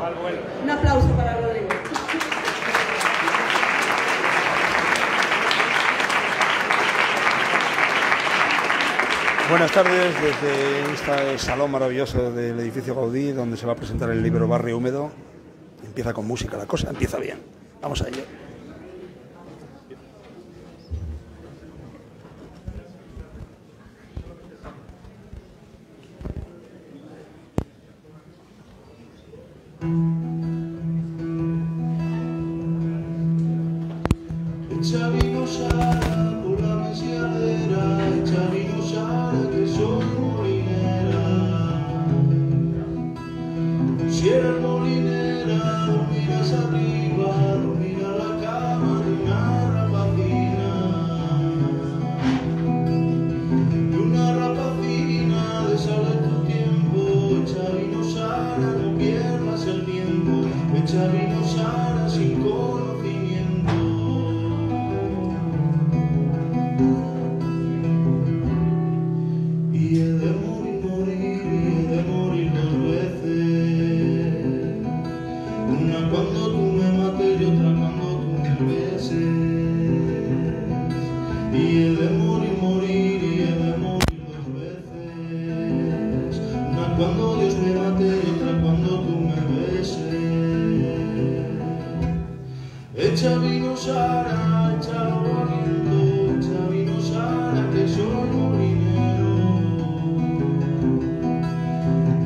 Un aplauso para Rodrigo. Buenas tardes desde este salón maravilloso del edificio Gaudí, donde se va a presentar el libro Barrio Húmedo. Empieza con música, la cosa empieza bien. Vamos a ello. Echa vino Sara por la mesiadera, echa vino Sara que soy molinera. Si eres molinera, dormirás arriba, dormirá la cama de una rapacina. De una rapacina, de sale tu tiempo, echa vino Sara, no pierdas el tiempo, echa vino Sara sin conocimiento. Y he de morir dos veces. Una cuando tú me mates y otra cuando tú me beses. Y he de morir dos veces. Una cuando Dios me mate y otra cuando tú me beses. Echa vino Sara, echa agua viento, echa vino Sara que soy molinero.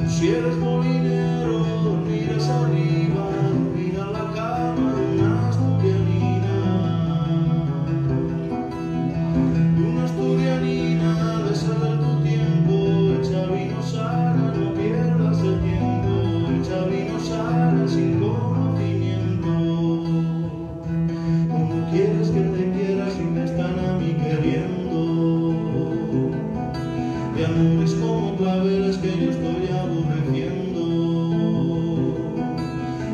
Si eres molinero, dormirás arriba, dormirá la cama de una asturianina. De una asturianina, de saber tu tiempo, echa vino Sara, no pierdas el tiempo, echa vino Sara sin conocimiento. ¿Cómo quieres que te quiera si me están a mí queriendo? De amores como claveles que yo estoy aborreciendo.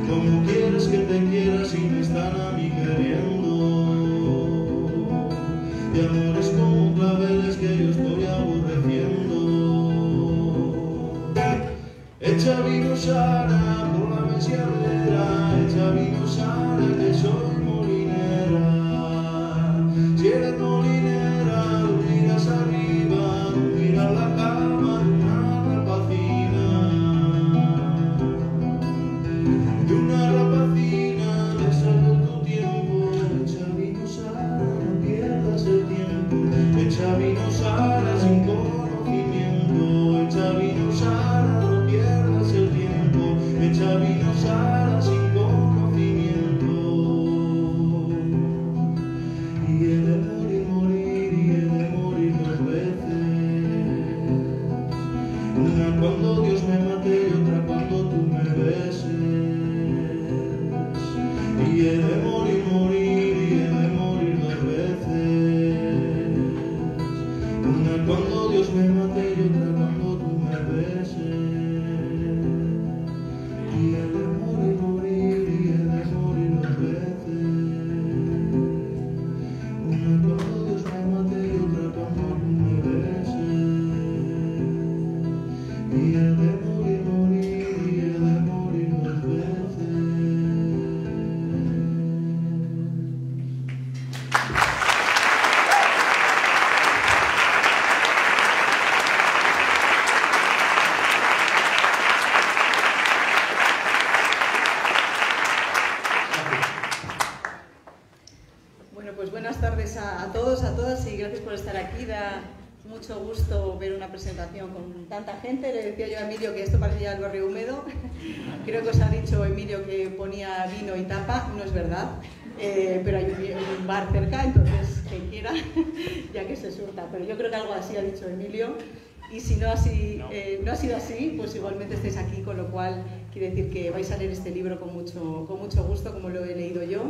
¿Cómo quieres que te quiera si me están a mí queriendo? De amores como claveles que yo estoy aborreciendo. Echa vino Sara por la mesiadera, echa vino Sara que soy molinera. Si eres molinera, dormirás arriba, dormirá la cama de una rapacina. De una rapacina, de saber tu tiempo, echa vino Sara, no pierdas el tiempo, echa vino Sara sin conocimiento, echa vino Sara, no pierdas el tiempo, echa vino Sara sin conocimiento. Y he de morir dos veces. Una cuando Dios me mate y otra cuando tú me beses. Y he de morir dos veces. Una cuando Dios me mate y otra cuando tú me beses. Y he de morir dos veces. Una cuando Dios me mate y otra cuando tú me beses. Y he de morir dos veces. Bueno, pues buenas tardes a todos, a todas y gracias por estar aquí. Da mucho gusto ver una presentación con tanta gente. Le decía yo a Emilio que esto parecía el Barrio Húmedo. Creo que os ha dicho Emilio que ponía vino y tapa, no es verdad, pero hay un bar cerca, entonces quien quiera, ya que se surta. Pero yo creo que algo así ha dicho Emilio. Y si no, no ha sido así, pues igualmente estáis aquí, con lo cual quiere decir que vais a leer este libro con mucho gusto, como lo he leído yo.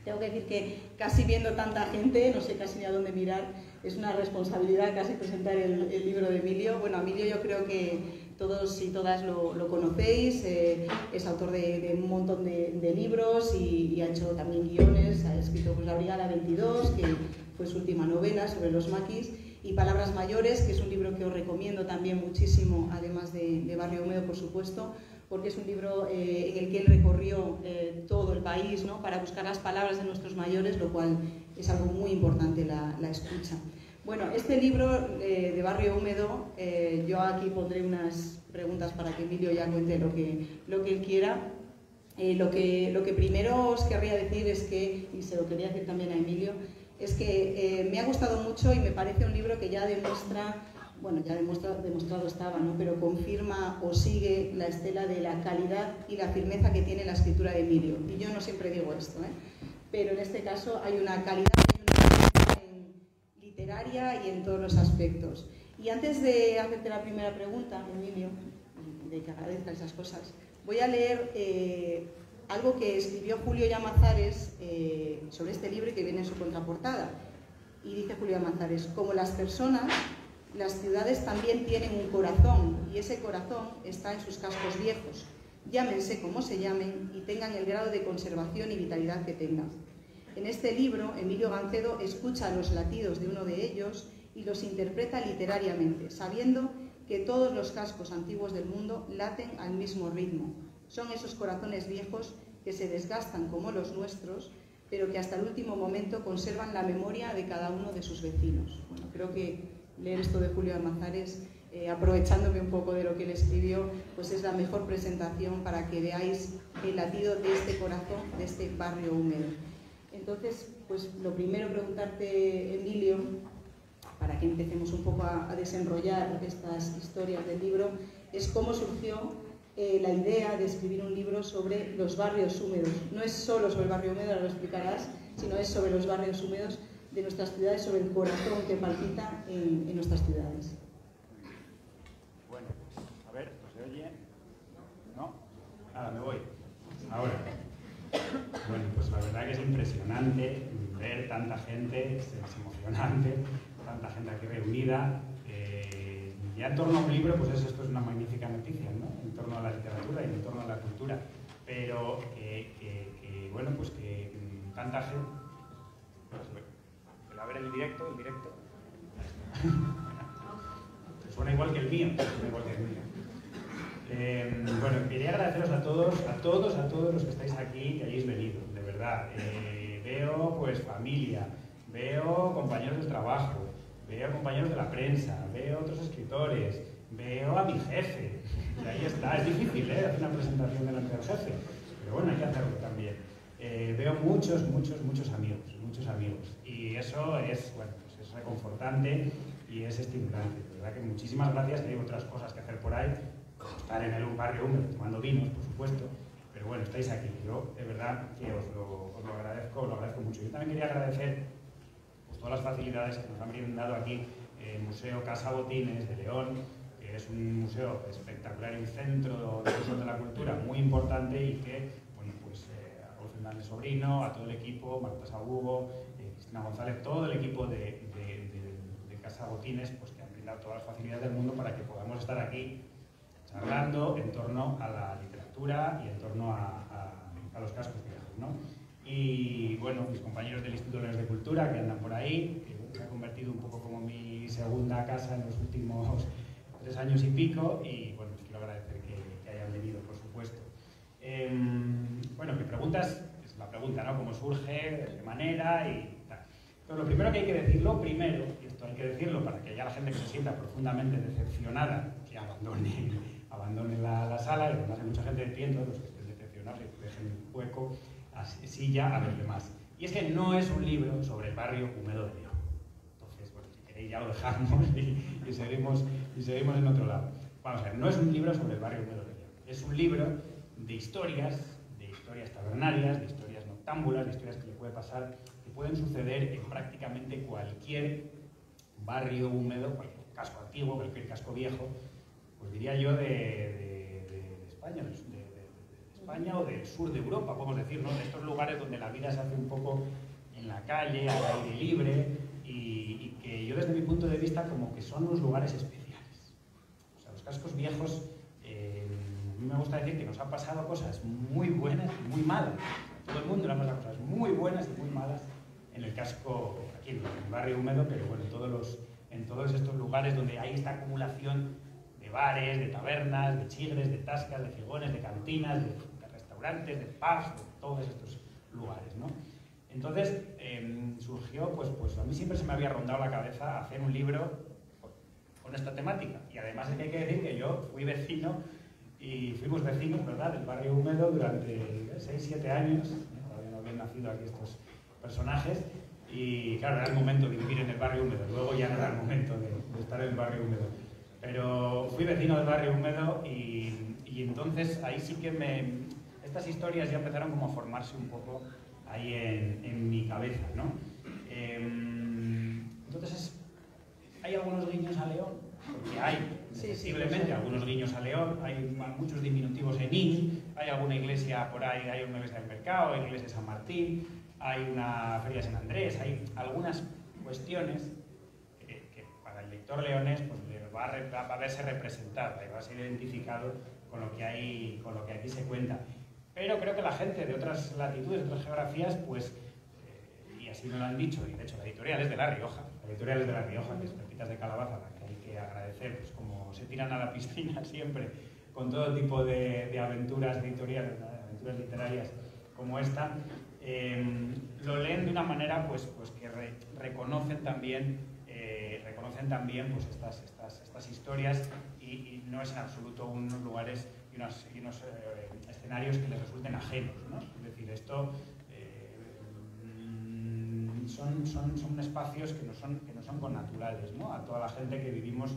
Tengo que decir que casi viendo tanta gente, no sé casi ni a dónde mirar, es una responsabilidad casi presentar el libro de Emilio. Bueno, Emilio yo creo que todos y todas lo conocéis, es autor de un montón de libros y ha hecho también guiones, ha escrito pues, La Brigada 22, que fue su última novela sobre los maquis, y Palabras Mayores, que es un libro que os recomiendo también muchísimo, además de Barrio Húmedo, por supuesto, porque es un libro en el que él recorrió todo el país, ¿no?, para buscar las palabras de nuestros mayores, lo cual es algo muy importante, la escucha. Bueno, este libro de Barrio Húmedo, yo aquí pondré unas preguntas para que Emilio ya cuente lo que él quiera. Lo que primero os querría decir es que, y se lo quería decir también a Emilio, es que me ha gustado mucho y me parece un libro que ya demuestra, bueno, ya demostrado estaba, ¿no?, pero confirma o sigue la estela de la calidad y la firmeza que tiene la escritura de Emilio. Y yo no siempre digo esto, pero en este caso hay una calidad literaria y en todos los aspectos. Y antes de hacerte la primera pregunta, Emilio, de que agradezca esas cosas, voy a leer algo que escribió Julio Llamazares sobre este libro y que viene en su contraportada. Y dice Julio Llamazares: como las personas, las ciudades también tienen un corazón, y ese corazón está en sus cascos viejos, llámense como se llamen y tengan el grado de conservación y vitalidad que tengan. En este libro, Emilio Gancedo escucha los latidos de uno de ellos y los interpreta literariamente, sabiendo que todos los cascos antiguos del mundo laten al mismo ritmo. Son esos corazones viejos que se desgastan como los nuestros, pero que hasta el último momento conservan la memoria de cada uno de sus vecinos. Bueno, creo que leer esto de Julio Llamazares, aprovechándome un poco de lo que él escribió, pues es la mejor presentación para que veáis el latido de este corazón, de este barrio húmedo. Entonces, pues lo primero preguntarte, Emilio, para que empecemos un poco a desenrollar estas historias del libro, es cómo surgió la idea de escribir un libro sobre los barrios húmedos. No es solo sobre el barrio húmedo, ahora lo explicarás, sino es sobre los barrios húmedos de nuestras ciudades, sobre el corazón que palpita en nuestras ciudades. Bueno, a ver, ¿se oye? ¿No? Nada, me voy. Ahora. Bueno, pues la verdad que es impresionante ver tanta gente, es emocionante, tanta gente aquí reunida. Ya en torno a un libro, pues esto es una magnífica noticia, ¿no? En torno a la literatura y en torno a la cultura. Pero bueno, pues que tanta gente... A ver el directo. Suena igual que el mío. Bueno, quería agradeceros a todos los que estáis aquí, que hayáis venido, de verdad. Veo pues familia, veo compañeros del trabajo, veo compañeros de la prensa, veo otros escritores, veo a mi jefe. Y ahí está, es difícil, hacer una presentación delante del jefe, pero bueno, hay que hacerlo también. Veo muchos amigos, y eso es, bueno, pues es reconfortante y es estimulante. De verdad que muchísimas gracias, que hay otras cosas que hacer por ahí, estar en el barrio húmedo tomando vinos, por supuesto, pero bueno, estáis aquí. Yo de verdad que os lo agradezco mucho. Yo también quería agradecer pues, todas las facilidades que nos han brindado aquí el Museo Casa Botines de León, que es un museo espectacular y un centro de uso de la cultura muy importante, y que, bueno, pues a Raúl Fernández Sobrino, a todo el equipo, Marta Sabugo, Cristina González, todo el equipo de Casa Botines, pues que han brindado todas las facilidades del mundo para que podamos estar aquí charlando en torno a la literatura y en torno a los cascos viejos, ¿no? Y bueno, mis compañeros del Instituto Leones de Cultura que andan por ahí, que se ha convertido un poco como mi segunda casa en los últimos 3 años y pico, y bueno, les quiero agradecer que hayan venido, por supuesto. Bueno, ¿qué preguntas? Es la pregunta, ¿no? ¿Cómo surge? ¿De qué manera? Y tal. Pero lo primero que hay que decirlo, y esto hay que decirlo para que haya la gente que se sienta profundamente decepcionada, que abandone la sala, y además hay mucha gente de pie, los que estén decepcionados, que dejen el hueco, así ya a ver demás. Y es que no es un libro sobre el barrio húmedo de León. Entonces, bueno, si queréis ya lo dejamos y seguimos en otro lado. Vamos a ver, no es un libro sobre el barrio húmedo de León. Es un libro de historias tabernarias, de historias noctámbulas, de historias que le puede pasar, que pueden suceder en prácticamente cualquier barrio húmedo, cualquier casco antiguo, cualquier casco viejo, pues diría yo de España, de España o del sur de Europa, podemos decir, ¿no? De estos lugares donde la vida se hace un poco en la calle, al aire libre, y que yo desde mi punto de vista como que son unos lugares especiales. O sea, los cascos viejos, a mí me gusta decir que nos han pasado cosas muy buenas y muy malas. Todo el mundo le ha pasado cosas muy buenas y muy malas en el casco, aquí en el barrio húmedo, pero bueno, en todos estos lugares donde hay esta acumulación de bares, de tabernas, de chigres, de tascas, de figones, de cantinas, de restaurantes, de pubs, de todos estos lugares, ¿no? Entonces surgió, pues a mí siempre se me había rondado la cabeza hacer un libro con esta temática. Y además es que hay que decir que yo fui vecino y fuimos vecinos, ¿verdad?, del barrio húmedo durante 6-7 años. Todavía no habían nacido aquí estos personajes. Y claro, era el momento de vivir en el barrio húmedo. Luego ya no era el momento de estar en el barrio húmedo. Pero fui vecino del barrio húmedo y entonces ahí sí que estas historias ya empezaron como a formarse un poco ahí en mi cabeza, ¿no? Entonces, ¿hay algunos guiños a León? Porque hay, sensiblemente, algunos guiños a León, hay muchos diminutivos en In, hay alguna iglesia por ahí, hay una iglesia del Mercado, hay una iglesia de San Martín, hay una feria de San Andrés, hay algunas cuestiones que para el lector leonés pues, va a verse representado y va a ser identificado con lo que aquí se cuenta. Pero creo que la gente de otras latitudes, de otras geografías, pues, y así me lo han dicho, y de hecho la editorial es de La Rioja, que es Pepitas de Calabaza, a la que hay que agradecer, pues como se tiran a la piscina siempre, con todo tipo de aventuras editoriales, ¿no?, aventuras literarias como esta, lo leen de una manera pues que reconocen también pues, estas historias y no es en absoluto unos lugares y unos escenarios que les resulten ajenos, ¿no? Es decir, esto son espacios que no son connaturales, ¿no?, a toda la gente que vivimos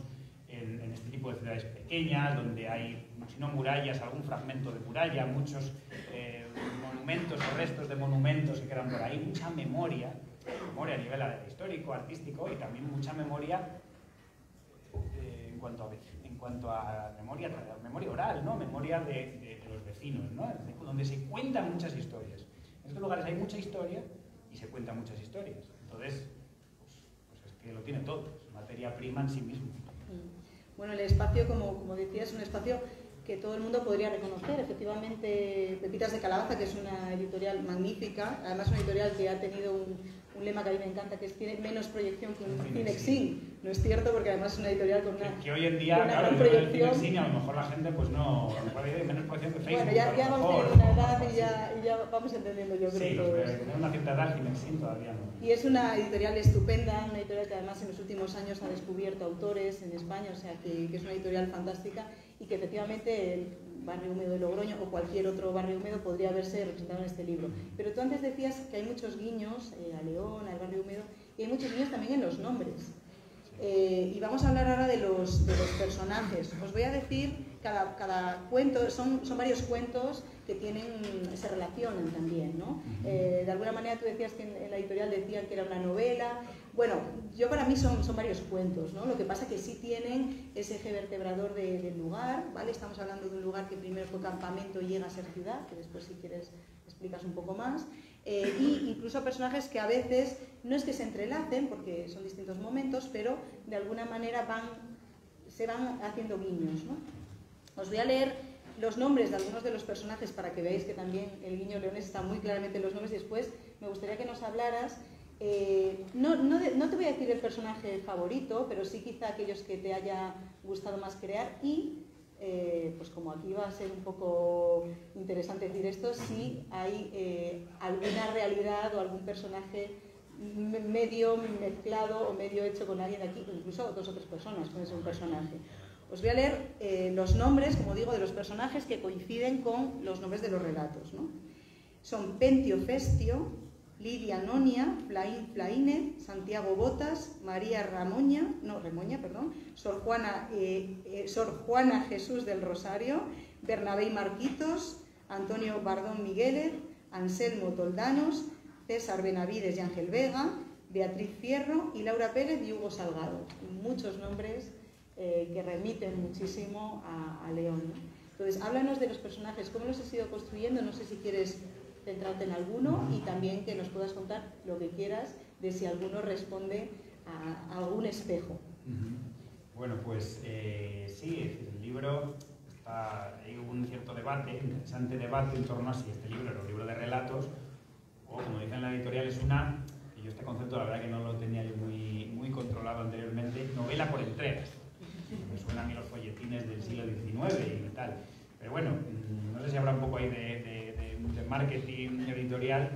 en este tipo de ciudades pequeñas, donde hay, si no murallas, algún fragmento de muralla, muchos monumentos o restos de monumentos que quedan por ahí, mucha memoria a nivel histórico, artístico y también mucha memoria en cuanto a memoria oral, ¿no?, memoria de los vecinos, ¿no?, donde se cuentan muchas historias. En estos lugares hay mucha historia y se cuentan muchas historias. Entonces, pues es que lo tiene todo, es materia prima en sí mismo. Bueno, el espacio, como decía, es un espacio que todo el mundo podría reconocer. Efectivamente, Pepitas de Calabaza, que es una editorial magnífica, además una editorial que ha tenido un lema que a mí me encanta, que es tiene menos proyección que un Cinexin. No es cierto, porque además es una editorial con una que hoy en día, claro, el Cinexin, a lo mejor la gente pues no puede menos proyección que Facebook. Bueno, ya vamos teniendo una edad y ya vamos entendiendo, yo creo. Sí, los que tienen una cierta edad, Cinexin todavía no. Y es una editorial estupenda, una editorial que además en los últimos años ha descubierto autores en España, o sea que es una editorial fantástica y que efectivamente el barrio húmedo de Logroño o cualquier otro barrio húmedo podría verse representado en este libro. Pero tú antes decías que hay muchos guiños a León, al barrio húmedo, y hay muchos guiños también en los nombres. Y vamos a hablar ahora de los personajes. Os voy a decir, cada cuento, son varios cuentos que se relacionan también, ¿no? De alguna manera tú decías que en la editorial decían que era una novela. Bueno, para mí son varios cuentos, ¿no? Lo que pasa que sí tienen ese eje vertebrador del lugar, ¿vale? Estamos hablando de un lugar que primero fue campamento y llega a ser ciudad, que después si quieres explicas un poco más. Y incluso personajes que a veces no es que se entrelacen, porque son distintos momentos, pero de alguna manera se van haciendo guiños, ¿no? Os voy a leer los nombres de algunos de los personajes para que veáis que también el guiño leonés está muy claramente en los nombres. Después me gustaría que nos hablaras, no te voy a decir el personaje favorito, pero sí quizá aquellos que te haya gustado más crear y pues como aquí va a ser un poco interesante decir esto, si hay alguna realidad o algún personaje medio mezclado o medio hecho con alguien de aquí, incluso dos o tres personas, puede ser un personaje. Os voy a leer los nombres, como digo, de los personajes que coinciden con los nombres de los relatos, ¿no? Son Pentio Festio, Lidia Nonia, Flaínez, Santiago Botas, María Remoña, Sor Juana Jesús del Rosario, Bernabé y Marquitos, Antonio Bardón Migueles, Anselmo Toldanos, César Benavides y Ángel Vega, Beatriz Fierro y Laura Pérez y Hugo Salgado. Muchos nombres que remiten muchísimo a León, ¿no? Entonces, háblanos de los personajes, cómo los has ido construyendo, no sé si quieres centrarte en alguno y también que nos puedas contar lo que quieras de si alguno responde a algún espejo. Bueno, pues sí, el libro hay un cierto debate, interesante debate en torno a si este libro era un libro de relatos o, como dicen en la editorial, es una, y yo este concepto la verdad que no lo tenía yo muy controlado anteriormente, novela por entregas. Me suena a mí los folletines del siglo XIX y tal. Pero bueno, no sé si habrá un poco ahí de marketing editorial.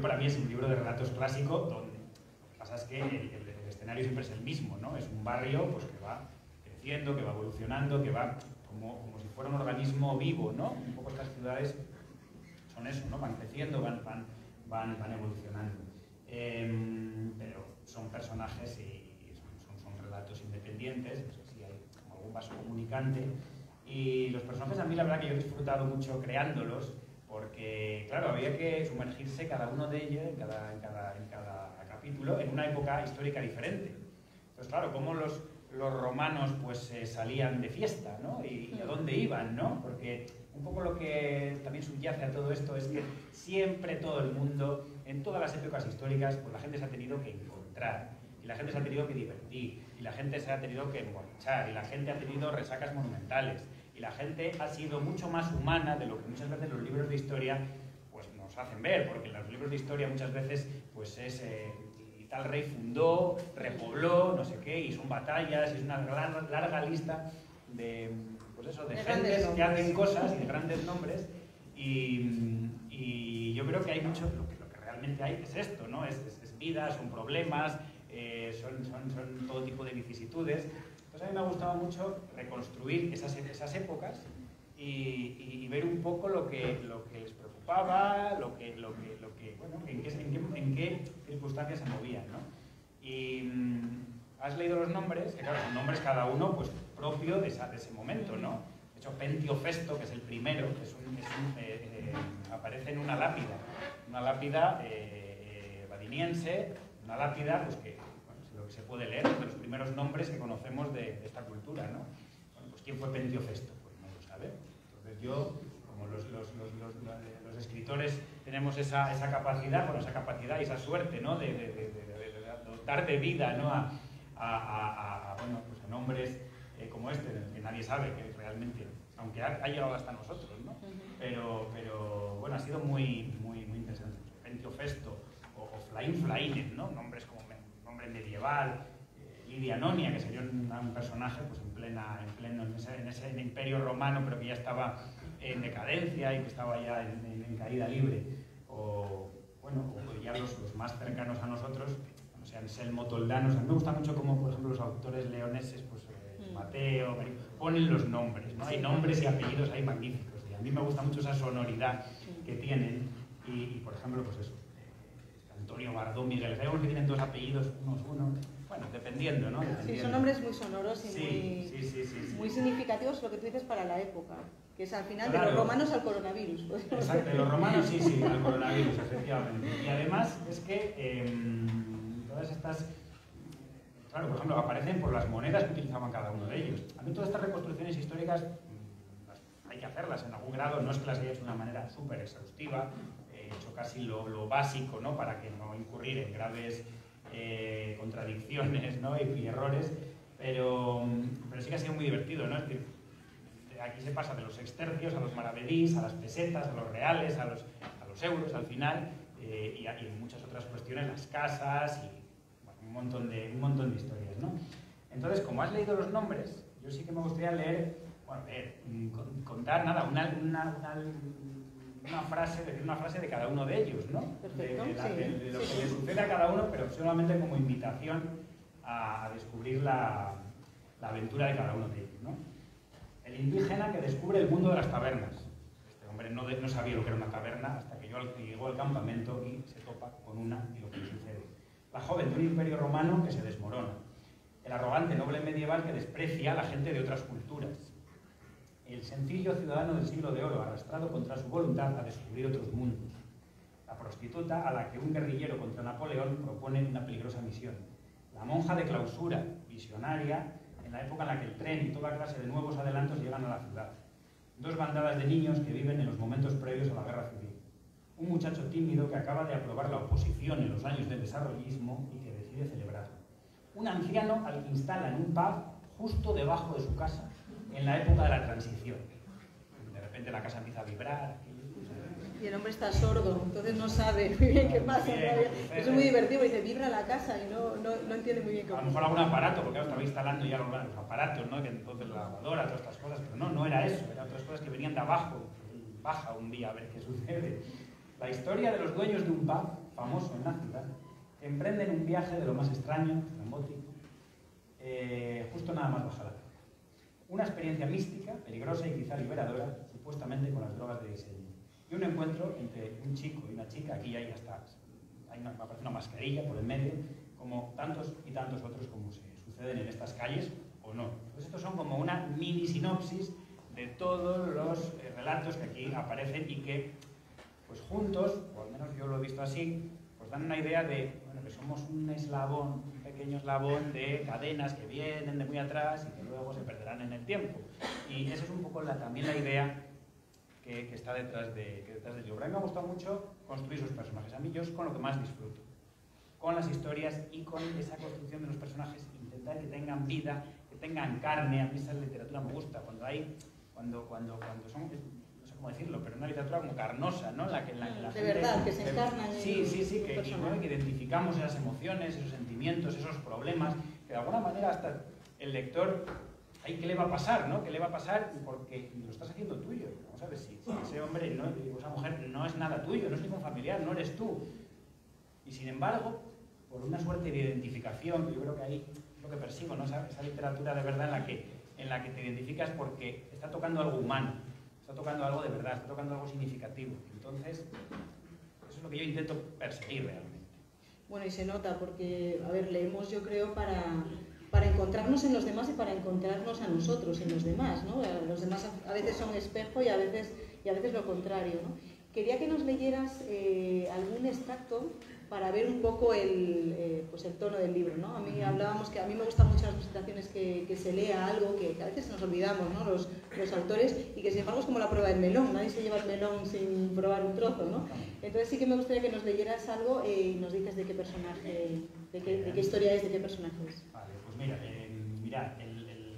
Para mí es un libro de relatos clásico donde lo que pasa es que el escenario siempre es el mismo, ¿no? Es un barrio pues, que va creciendo, que va evolucionando, que va como si fuera un organismo vivo, ¿no? Un poco estas ciudades son eso, ¿no? Van creciendo, van evolucionando. Pero son personajes y son relatos independientes, eso sí hay como algún vaso comunicante. Y los personajes a mí la verdad que yo he disfrutado mucho creándolos, porque claro, había que sumergirse cada uno de ellos en cada capítulo en una época histórica diferente. Entonces claro, como los romanos pues salían de fiesta, ¿no? Y a dónde iban, ¿no? Porque un poco lo que también subyace a todo esto es que siempre todo el mundo, en todas las épocas históricas, pues la gente se ha tenido que encontrar, y la gente se ha tenido que divertir, y la gente se ha tenido que emborrachar, y la gente ha tenido resacas monumentales, y la gente ha sido mucho más humana de lo que muchas veces los libros de historia pues nos hacen ver, porque en los libros de historia muchas veces pues es y tal rey fundó, repobló, no sé qué, y son batallas, y es una larga lista de pues eso, de gentes que hacen cosas y de grandes nombres, y yo creo que hay mucho, lo que realmente hay es esto, ¿no? Es vida, son problemas, son todo tipo de vicisitudes. Entonces a mí me ha gustado mucho reconstruir esas épocas y ver un poco lo que les preocupaba, bueno, en qué circunstancias se movían, ¿no? Y has leído los nombres, que claro, son nombres cada uno pues propio de ese momento, ¿no? De hecho, Pentio Festo, que es el primero, aparece en una lápida vadiniense, una lápida pues que lo que se puede leer, de los primeros nombres que conocemos de esta cultura, ¿no? Bueno, pues ¿quién fue Pentio Festo? Pues no lo sabe. Entonces yo, como los escritores tenemos esa capacidad, bueno, esa capacidad y esa suerte, ¿no? de dotar de vida, ¿no? Bueno, pues a nombres como este, que nadie sabe que realmente, aunque ha llegado hasta nosotros, ¿no? Pero bueno, ha sido muy interesante. Pentio Festo o Flaín Flaínen, ¿no? Nombres como nombre medieval, Lidia Nonia, que sería un personaje pues en ese imperio romano, pero que ya estaba en decadencia y que estaba ya en caída libre, o ya los más cercanos a nosotros, o sea, Anselmo Toldanos. A mí me gusta mucho como, por ejemplo, los autores leoneses, pues Mateo, ponen los nombres, ¿no? Hay nombres y apellidos ahí magníficos, y a mí me gusta mucho esa sonoridad que tienen, y por ejemplo, pues eso, Antonio Bardón, Miguel, sabemos que tienen dos apellidos, uno, bueno, dependiendo, ¿no? Sí, son nombres muy sonoros y muy significativos, lo que tú dices, para la época, que es al final de los romanos al coronavirus. Exacto, de los romanos sí, al coronavirus, efectivamente. Y además es que todas estas, claro, por ejemplo, aparecen por las monedas que utilizaban cada uno de ellos. A mí todas estas reconstrucciones históricas hay que hacerlas en algún grado, no es que las haya hecho de una manera súper exhaustiva, he hecho casi lo básico, ¿no? Para que no incurrir en graves contradicciones, ¿no? y errores, pero sí que ha sido muy divertido, ¿no? Es decir, aquí se pasa de los extercios a los maravedís, a las pesetas, a los reales, a los euros al final, y en muchas otras cuestiones, las casas y bueno, un montón de historias, ¿no? Entonces, como has leído los nombres, yo sí que me gustaría contar nada, una frase de cada uno de ellos, ¿no? Perfecto, de lo que le sucede a cada uno, pero solamente como invitación a descubrir la aventura de cada uno de ellos, ¿no? El indígena que descubre el mundo de las tabernas. Este hombre no sabía lo que era una taberna hasta que llegó al campamento y se topa con una y lo que le sucede. La joven de un imperio romano que se desmorona. El arrogante noble medieval que desprecia a la gente de otras culturas. El sencillo ciudadano del siglo de oro arrastrado contra su voluntad a descubrir otros mundos. La prostituta a la que un guerrillero contra Napoleón propone una peligrosa misión. La monja de clausura, visionaria, en la época en la que el tren y toda clase de nuevos adelantos llegan a la ciudad. Dos bandadas de niños que viven en los momentos previos a la guerra civil. Un muchacho tímido que acaba de aprobar la oposición en los años del desarrollismo y que decide celebrarlo. Un anciano al que instalan un pub justo debajo de su casa en la época de la transición. De repente la casa empieza a vibrar, Y el hombre está sordo, entonces no sabe muy bien qué pasa. Es muy divertido, dice, vibra la casa y no entiende muy bien qué pasa. A lo mejor algún aparato, porque estaba instalando ya los aparatos, ¿no? Que entonces la lavadora, todas estas cosas, pero no era eso, eran otras cosas que venían de abajo. Baja un día a ver qué sucede. La historia de los dueños de un pub famoso en la ciudad, que emprenden un viaje de lo más extraño, estrambótico, justo nada más bajar. Una experiencia mística, peligrosa y quizá liberadora, supuestamente con las drogas de diseño. Y un encuentro entre un chico y una chica, aquí hay hasta, me aparece una mascarilla por el medio, como tantos y tantos otros como se suceden en estas calles, o no. Pues estos son como una mini sinopsis de todos los relatos que aquí aparecen y que, pues juntos, o al menos yo lo he visto así, pues dan una idea de, bueno, que somos un eslabón, un pequeño eslabón de cadenas que vienen de muy atrás y que luego se perderán en el tiempo. Y esa es un poco también la idea que está detrás del libro. A mí me ha gustado mucho construir sus personajes. A mí yo es con lo que más disfruto. Con las historias y con esa construcción de los personajes, intentar que tengan vida, que tengan carne. A mí esa literatura me gusta, cuando son, no sé cómo decirlo, pero una literatura como carnosa, ¿no? La de gente, verdad, que se encarna en que identificamos esas emociones, esos sentimientos, esos problemas, que de alguna manera hasta el lector, ¿qué le va a pasar, no? ¿Qué le va a pasar? Porque lo estás haciendo tuyo, ¿no? ¿Sabes? Si ese hombre, o esa mujer no es nada tuyo, no es ningún familiar, no eres tú. Y sin embargo, por una suerte de identificación, que yo creo que ahí es lo que persigo, ¿no? Esa literatura de verdad en la que te identificas porque está tocando algo humano, está tocando algo de verdad, está tocando algo significativo. Entonces, eso es lo que yo intento perseguir realmente. Bueno, y se nota porque, a ver, leemos yo creo para encontrarnos en los demás y para encontrarnos a nosotros en los demás, ¿no? Los demás a veces son espejo y a veces lo contrario, ¿no? Quería que nos leyeras algún extracto para ver un poco el tono del libro, ¿no? A mí hablábamos que a mí me gustan mucho las presentaciones que se lea algo, que a veces nos olvidamos, ¿no? Los autores, y que sin embargo es como la prueba del melón, nadie se lleva el melón sin probar un trozo, ¿no? Entonces sí que me gustaría que nos leyeras algo y nos dices de qué personaje, de qué historia es, de qué personaje es. Vale, pues mira,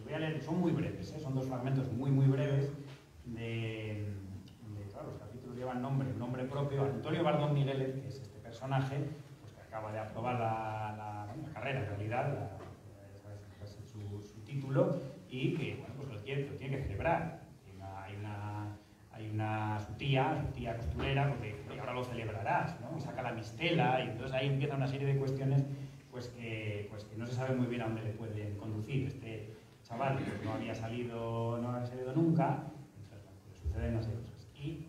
voy a leer, son muy breves, son dos fragmentos muy breves claro, los capítulos llevan nombre propio. Antonio Bardón Migueles, que es este personaje, pues que acaba de aprobar la carrera, en realidad, su título, y que, bueno, pues lo tiene que celebrar. Su tía costurera, porque ahora lo celebrarás, ¿no? Y saca la mistela, y entonces ahí empieza una serie de cuestiones pues que no se sabe muy bien a dónde le pueden conducir. Este chaval que no había salido nunca, le suceden así cosas. Y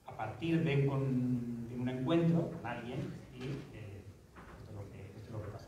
a partir de un encuentro con alguien, esto es lo que pasa.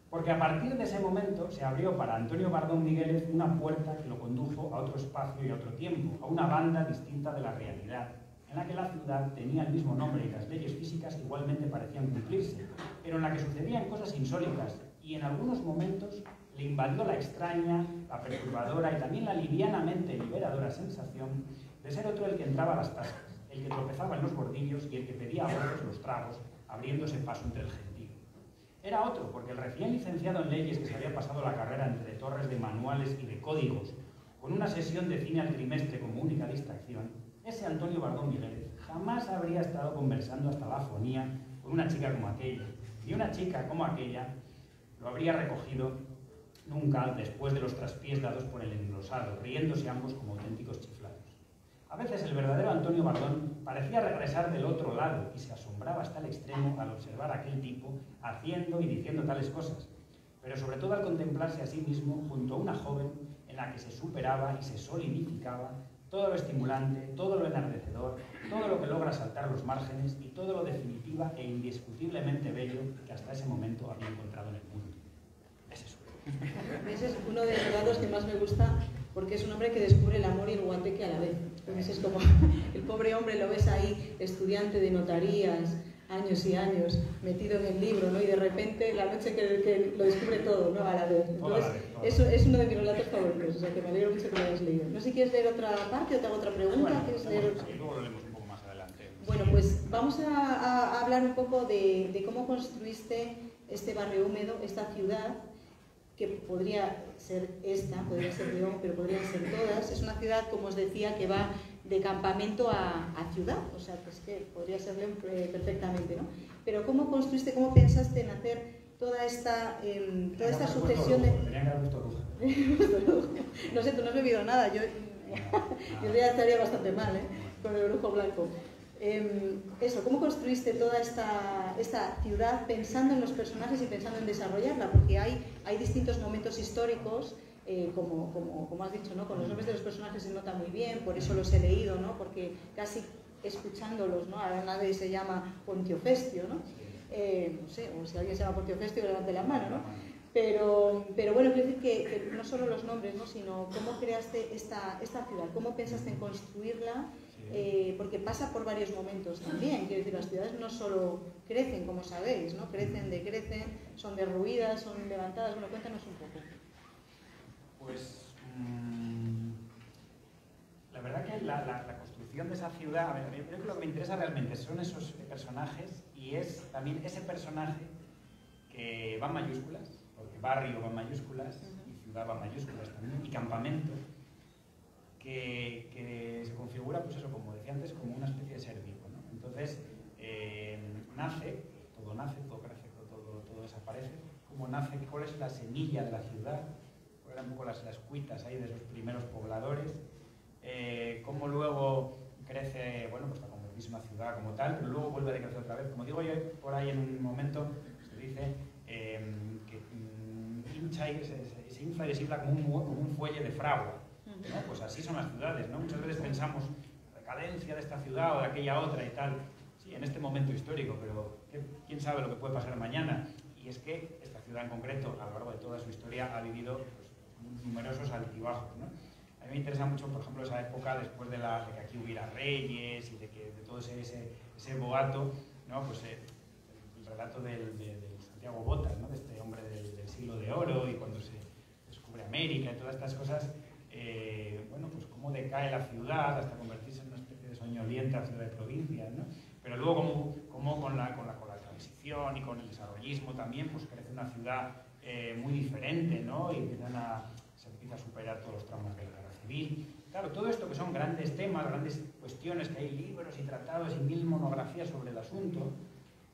Porque a partir de ese momento se abrió para Antonio Bardón Migueles una puerta que lo condujo a otro espacio y a otro tiempo, a una banda distinta de la realidad, en la que la ciudad tenía el mismo nombre y las leyes físicas igualmente parecían cumplirse, pero en la que sucedían cosas insólitas y en algunos momentos le invadió la extraña, la perturbadora y también la livianamente liberadora sensación de ser otro el que entraba a las tasas, el que tropezaba en los bordillos y el que pedía a otros los tragos, abriéndose paso entre el gentío. Era otro, porque el recién licenciado en leyes que se había pasado la carrera entre torres de manuales y de códigos, con una sesión de cine al trimestre como única distracción, ese Antonio Bardón Migueles jamás habría estado conversando hasta la afonía con una chica como aquella, y una chica como aquella lo habría recogido nunca después de los traspiés dados por el englosado, riéndose ambos como auténticos chiflados. A veces el verdadero Antonio Bardón parecía regresar del otro lado y se asombraba hasta el extremo al observar a aquel tipo haciendo y diciendo tales cosas, pero sobre todo al contemplarse a sí mismo junto a una joven en la que se superaba y se solidificaba todo lo estimulante, todo lo enardecedor, todo lo que logra saltar los márgenes y todo lo definitiva e indiscutiblemente bello que hasta ese momento había encontrado en el mundo. Es eso. Ese es uno de los relatos que más me gusta porque es un hombre que descubre el amor y el guateque a la vez. Entonces es como el pobre hombre lo ves ahí, estudiante de notarías, años y años, metido en el libro, ¿no? Y de repente la noche que lo descubre todo, ¿no? A la vez. Entonces, eso es uno de mis relatos favoritos, o sea que me alegro mucho que lo hayas leído. No sé si quieres leer otra parte o te hago otra pregunta. Bueno, ¿Quieres leer? Sí, luego lo leemos un poco más adelante. Bueno, pues vamos a hablar un poco de cómo construiste este barrio húmedo, esta ciudad, que podría ser esta, podría ser León, pero podrían ser todas. Es una ciudad, como os decía, que va de campamento a ciudad, o sea, pues que podría ser León perfectamente, ¿no? Pero ¿cómo construiste, cómo pensaste en hacer toda esta sucesión de... Tenía que haber puesto Luja. No sé, tú no has bebido nada, yo ya estaría bastante mal, con el brujo blanco. Eso, ¿cómo construiste toda esta ciudad pensando en los personajes y pensando en desarrollarla? Porque hay distintos momentos históricos, como has dicho, ¿no? Con los nombres de los personajes se nota muy bien, por eso los he leído, ¿no? Porque casi escuchándolos, ¿no? Ahora nadie se llama Pontio Festio, ¿no? No sé, o si alguien se llama Pontio Festio, levante la mano, ¿no? Pero bueno, quiero decir que no solo los nombres, ¿no? Sino cómo creaste esta ciudad, cómo pensaste en construirla, porque pasa por varios momentos también. Quiero decir, las ciudades no solo crecen, como sabéis, ¿no? Crecen, decrecen, son derruidas, son levantadas. Bueno, cuéntanos un poco. Pues la verdad que la construcción de esa ciudad, a ver, yo creo que lo que me interesa realmente son esos personajes, y es también ese personaje que va en mayúsculas, porque barrio va en mayúsculas, y ciudad va en mayúsculas también, y campamento, que se configura, pues eso, como decía antes, como una especie de ser vivo, ¿no? Entonces, todo crece, todo desaparece. ¿Cómo nace? ¿Cuál es la semilla de la ciudad? ¿Cuáles eran un poco las cuitas ahí de esos primeros pobladores? ¿Cómo luego crece, bueno, pues como misma ciudad como tal, pero luego vuelve a decrecer otra vez? Como digo yo, por ahí en un momento se dice que hincha y se infla y se infla como un fuelle de fragua, ¿no? Pues así son las ciudades, ¿no? Muchas veces pensamos la decadencia de esta ciudad o de aquella otra y tal, sí, en este momento histórico, pero quién sabe lo que puede pasar mañana. Y es que esta ciudad en concreto, a lo largo de toda su historia, ha vivido pues, numerosos altibajos, ¿no? A mí me interesa mucho, por ejemplo, esa época después de que aquí hubiera reyes y de todo ese boato, ¿no? Pues el relato del Santiago Botas, ¿no? De este hombre del siglo de oro, y cuando se descubre América y todas estas cosas, bueno, pues cómo decae la ciudad hasta convertirse en una especie de soñolienta ciudad de provincias, ¿no? Pero luego como con la transición y con el desarrollismo también, pues crece una ciudad muy diferente, ¿no? Y se empieza a superar todos los traumas de la guerra civil. Claro, todo esto que son grandes temas, grandes cuestiones, que hay libros y tratados y 1000 monografías sobre el asunto,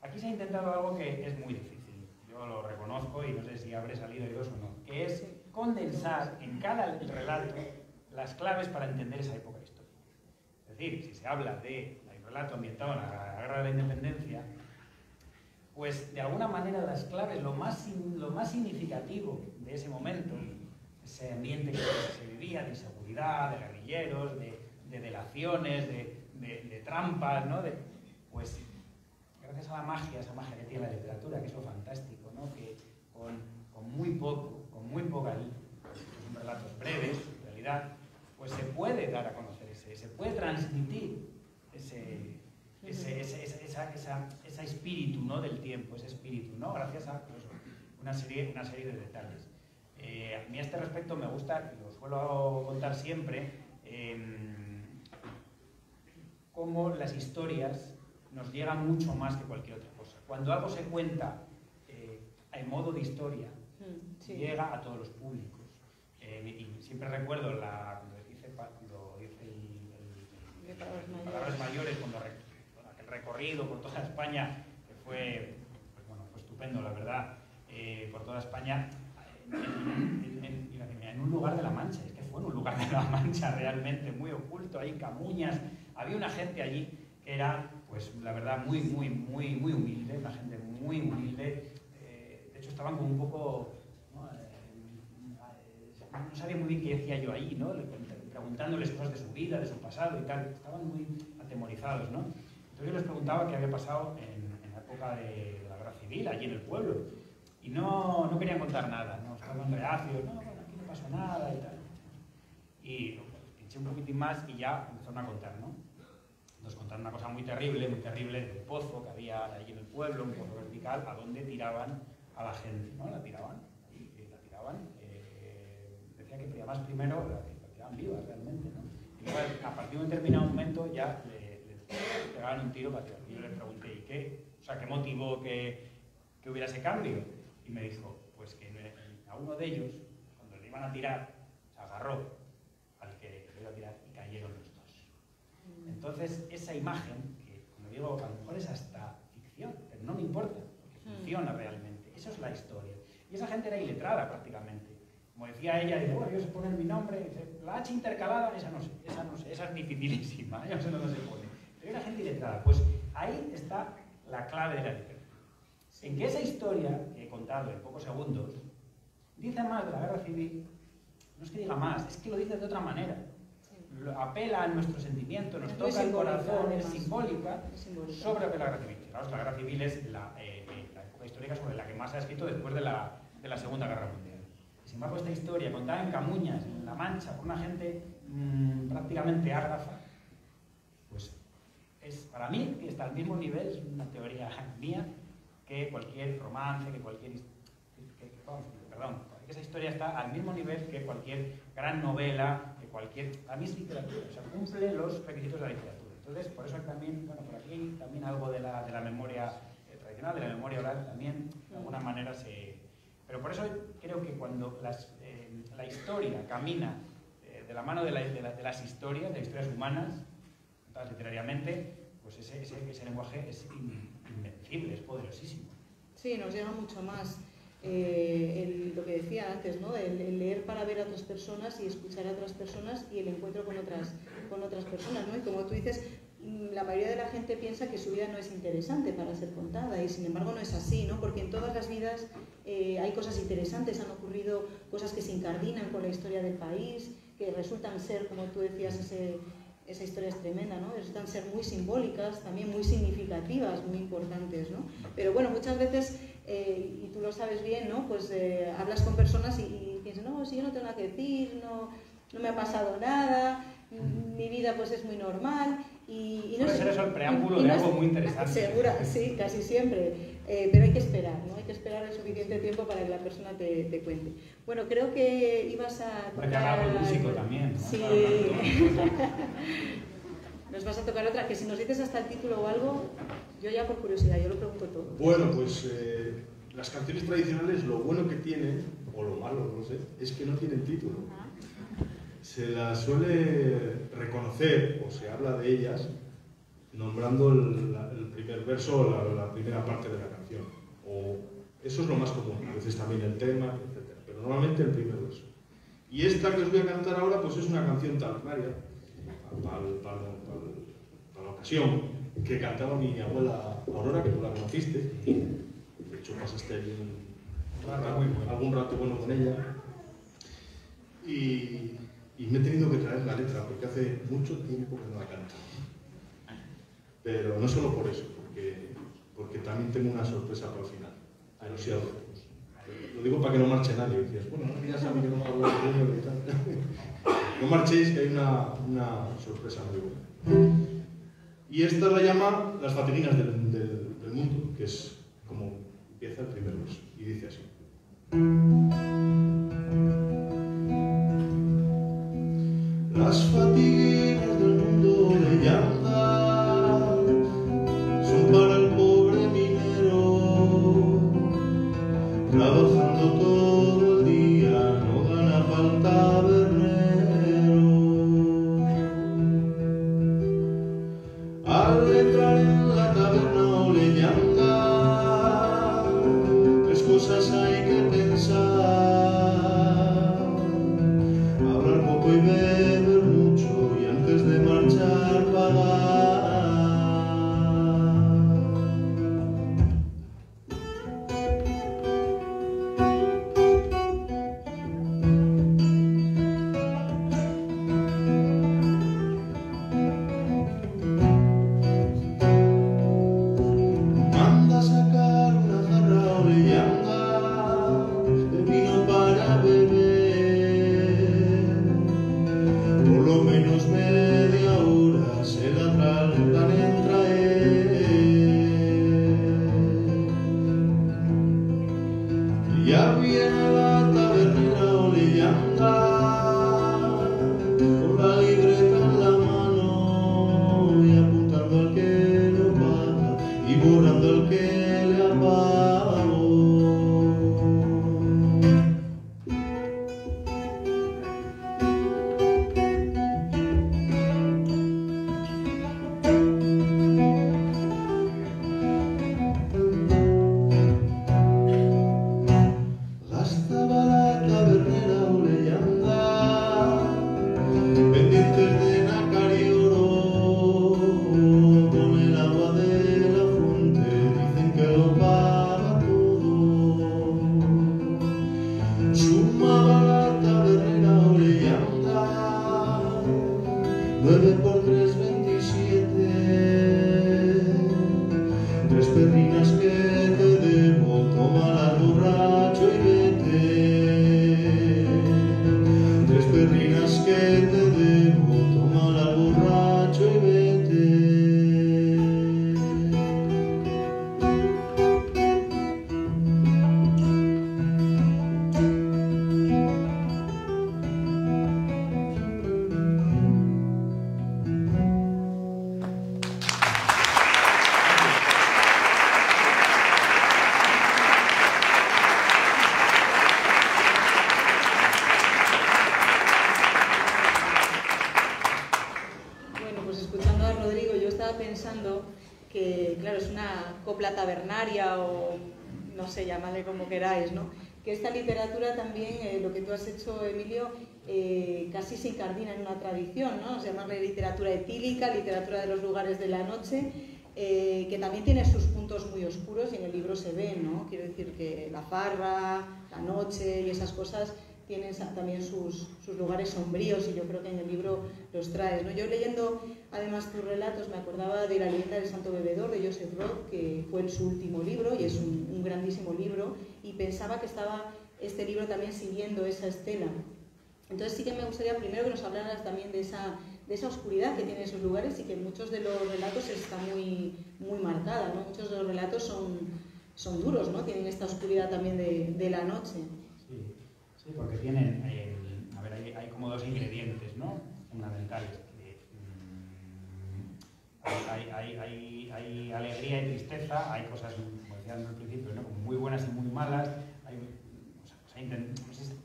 aquí se ha intentado algo que es muy difícil, yo lo reconozco y no sé si habré salido airoso o no, que es condensar en cada relato las claves para entender esa época histórica. Es decir, si se habla de un relato ambientado en la Guerra de la Independencia, pues de alguna manera las claves, lo más significativo de ese momento, ese ambiente que se vivía de inseguridad, de guerrilleros, de delaciones, de trampas, ¿no? Pues gracias a la magia, esa magia que tiene la literatura, que es lo fantástico, ¿no? Que con muy poca son relatos breves, en realidad, pues se puede dar a conocer se puede transmitir ese espíritu, ¿no? Del tiempo, ese espíritu, ¿no? Gracias a pues, una serie de detalles. A mí a este respecto me gusta, y lo suelo contar siempre, cómo las historias nos llegan mucho más que cualquier otra cosa. Cuando algo se cuenta en modo de historia, llega a todos los públicos. Y siempre recuerdo cuando hice Palabras Mayores, cuando aquel recorrido por toda España, que fue, pues bueno, fue estupendo, la verdad, por toda España, en un lugar de La Mancha. Es que fue en un lugar de La Mancha realmente muy oculto, ahí en Camuñas. Había una gente allí que era, pues la verdad, muy humilde, una gente muy humilde. De hecho, estaban como un poco, no sabía muy bien qué decía yo ahí, ¿no? Preguntándoles cosas de su vida, de su pasado y tal. Estaban muy atemorizados, ¿no? Entonces yo les preguntaba qué había pasado en la época de la guerra civil, allí en el pueblo. Y no querían contar nada, ¿no? Estaban reacios, no, bueno, aquí no pasó nada y tal. Y pinché un poquitín más y ya empezaron a contar, ¿no? Nos contaron una cosa muy terrible, del pozo que había allí en el pueblo, un pozo vertical, a donde tiraban a la gente, ¿no? La tiraban, decía que además primero la tiraban vivas realmente, ¿no? Y luego a partir de un determinado momento ya le pegaban un tiro para tirar. Y yo le pregunté, ¿y qué? O sea, ¿qué motivó que hubiera ese cambio? Y me dijo, pues que a uno de ellos, cuando le iban a tirar, se agarró al que le iba a tirar y cayeron los dos. Entonces, esa imagen, que como digo, a lo mejor es hasta ficción, pero no me importa, porque funciona realmente. Eso es la historia. Y esa gente era iletrada prácticamente. Como decía ella, dice, bueno, yo sé poner mi nombre, dice, la H intercalada, esa no sé, esa es dificilísima, yo no sé dónde se pone. Pero era gente iletrada. Pues ahí está la clave de la literatura. En que esa historia que he contado en pocos segundos dice más de la guerra civil, no es que diga más, es que lo dice de otra manera. Apela a nuestro sentimiento, nos toca el corazón, es simbólica sobre lo que es la guerra civil. Fijaos, la guerra civil es la época histórica sobre la que más se ha escrito después de la Segunda Guerra Mundial. Sin embargo, esta historia, contada en Camuñas, en La Mancha, por una gente prácticamente ágrafa, pues es, para mí, está al mismo nivel, es una teoría mía, que cualquier romance, que cualquier... que esa historia está al mismo nivel que cualquier gran novela, que cualquier... A mí es literatura, o sea, cumple los requisitos de la literatura. Entonces, por eso también, bueno, por aquí también algo de la memoria tradicional, de la memoria oral, también de alguna manera se... Pero por eso creo que cuando la historia camina de la mano de las historias, de historias humanas, contadas literariamente, pues ese lenguaje es invencible, es poderosísimo. Sí, nos llega mucho más. Lo que decía antes, ¿no? El leer para ver a otras personas y escuchar a otras personas y el encuentro con otras personas, ¿no? Y como tú dices, la mayoría de la gente piensa que su vida no es interesante para ser contada y sin embargo no es así, ¿no? Porque en todas las vidas hay cosas interesantes, han ocurrido cosas que se incardinan con la historia del país, que resultan ser, como tú decías, esa historia es tremenda, ¿no? Resultan ser muy simbólicas, también muy significativas, muy importantes, ¿no? Pero bueno, muchas veces, y tú lo sabes bien, ¿no? Pues hablas con personas y piensas, no, si yo no tengo nada que decir, no me ha pasado nada, mi vida pues es muy normal. Y no puede ser eso el preámbulo de algo muy interesante. Segura, sí, casi siempre. Pero hay que esperar, ¿no? Hay que esperar el suficiente tiempo para que la persona te cuente. Bueno, creo que ibas a tocar algo músico también, ¿no? Sí. Nos vas a tocar otra, que si nos dices hasta el título o algo, yo ya por curiosidad, yo lo pregunto todo. Bueno, pues las canciones tradicionales, lo bueno que tienen, o lo malo, no sé, es que no tienen título. Se las suele reconocer, o se habla de ellas, nombrando el primer verso o la primera parte de la canción. O eso es lo más común, a veces también el tema, etc. Pero normalmente el primer verso. Y esta que os voy a cantar ahora, pues es una canción talonaria, para la ocasión, que cantaba mi abuela Aurora, que tú la conociste. De hecho, pasaste algún rato bueno con ella. Y me he tenido que traer la letra, porque hace mucho tiempo que no la canto. Pero no solo por eso, porque también tengo una sorpresa para el final. Pero sí algo. Lo digo para que no marche nadie. Decías, bueno, no ya saben que no me hablo de niño y tal. No marchéis, que hay una sorpresa muy buena. Y esta la llama Las fatiguinas del mundo, que es como empieza el primer verso. Y dice así. Las fatiguinas del mundo de llantas son para el pobre minero, trabajando todo el día, no gana falta bernero. Al entrar en la taberna o leyenda, tres cosas hay que pensar: hablar poco y beber mucho, y antes de marchar pagar. Manda sacar una jarra o leyenda de vino para beber. Por lo menos media hora se la trae. pues escuchando a Rodrigo, yo estaba pensando que, claro, es una copla tabernaria o no sé, llamadle como queráis, ¿no? Que esta literatura también, lo que tú has hecho, Emilio, casi se incardina en una tradición, ¿no? Se llama literatura etílica, literatura de los lugares de la noche, que también tiene sus puntos muy oscuros y en el libro se ve, ¿no? Quiero decir que la farra, la noche y esas cosas tienen también sus lugares sombríos y yo creo que en el libro los traes, ¿no? Yo leyendo además tus relatos me acordaba de La leyenda del santo bebedor de Joseph Roth, que fue su último libro y es un grandísimo libro, y pensaba que estaba este libro también siguiendo esa estela. Entonces sí que me gustaría primero que nos hablaras también de esa oscuridad que tienen esos lugares y que muchos de los relatos está muy marcada, ¿no? Muchos de los relatos son duros, ¿no? Tienen esta oscuridad también de la noche. Sí, porque tienen, a ver, hay como dos ingredientes, ¿no? Fundamentales. Hay alegría y tristeza, hay cosas, como decían al principio, ¿no? Como muy buenas y muy malas.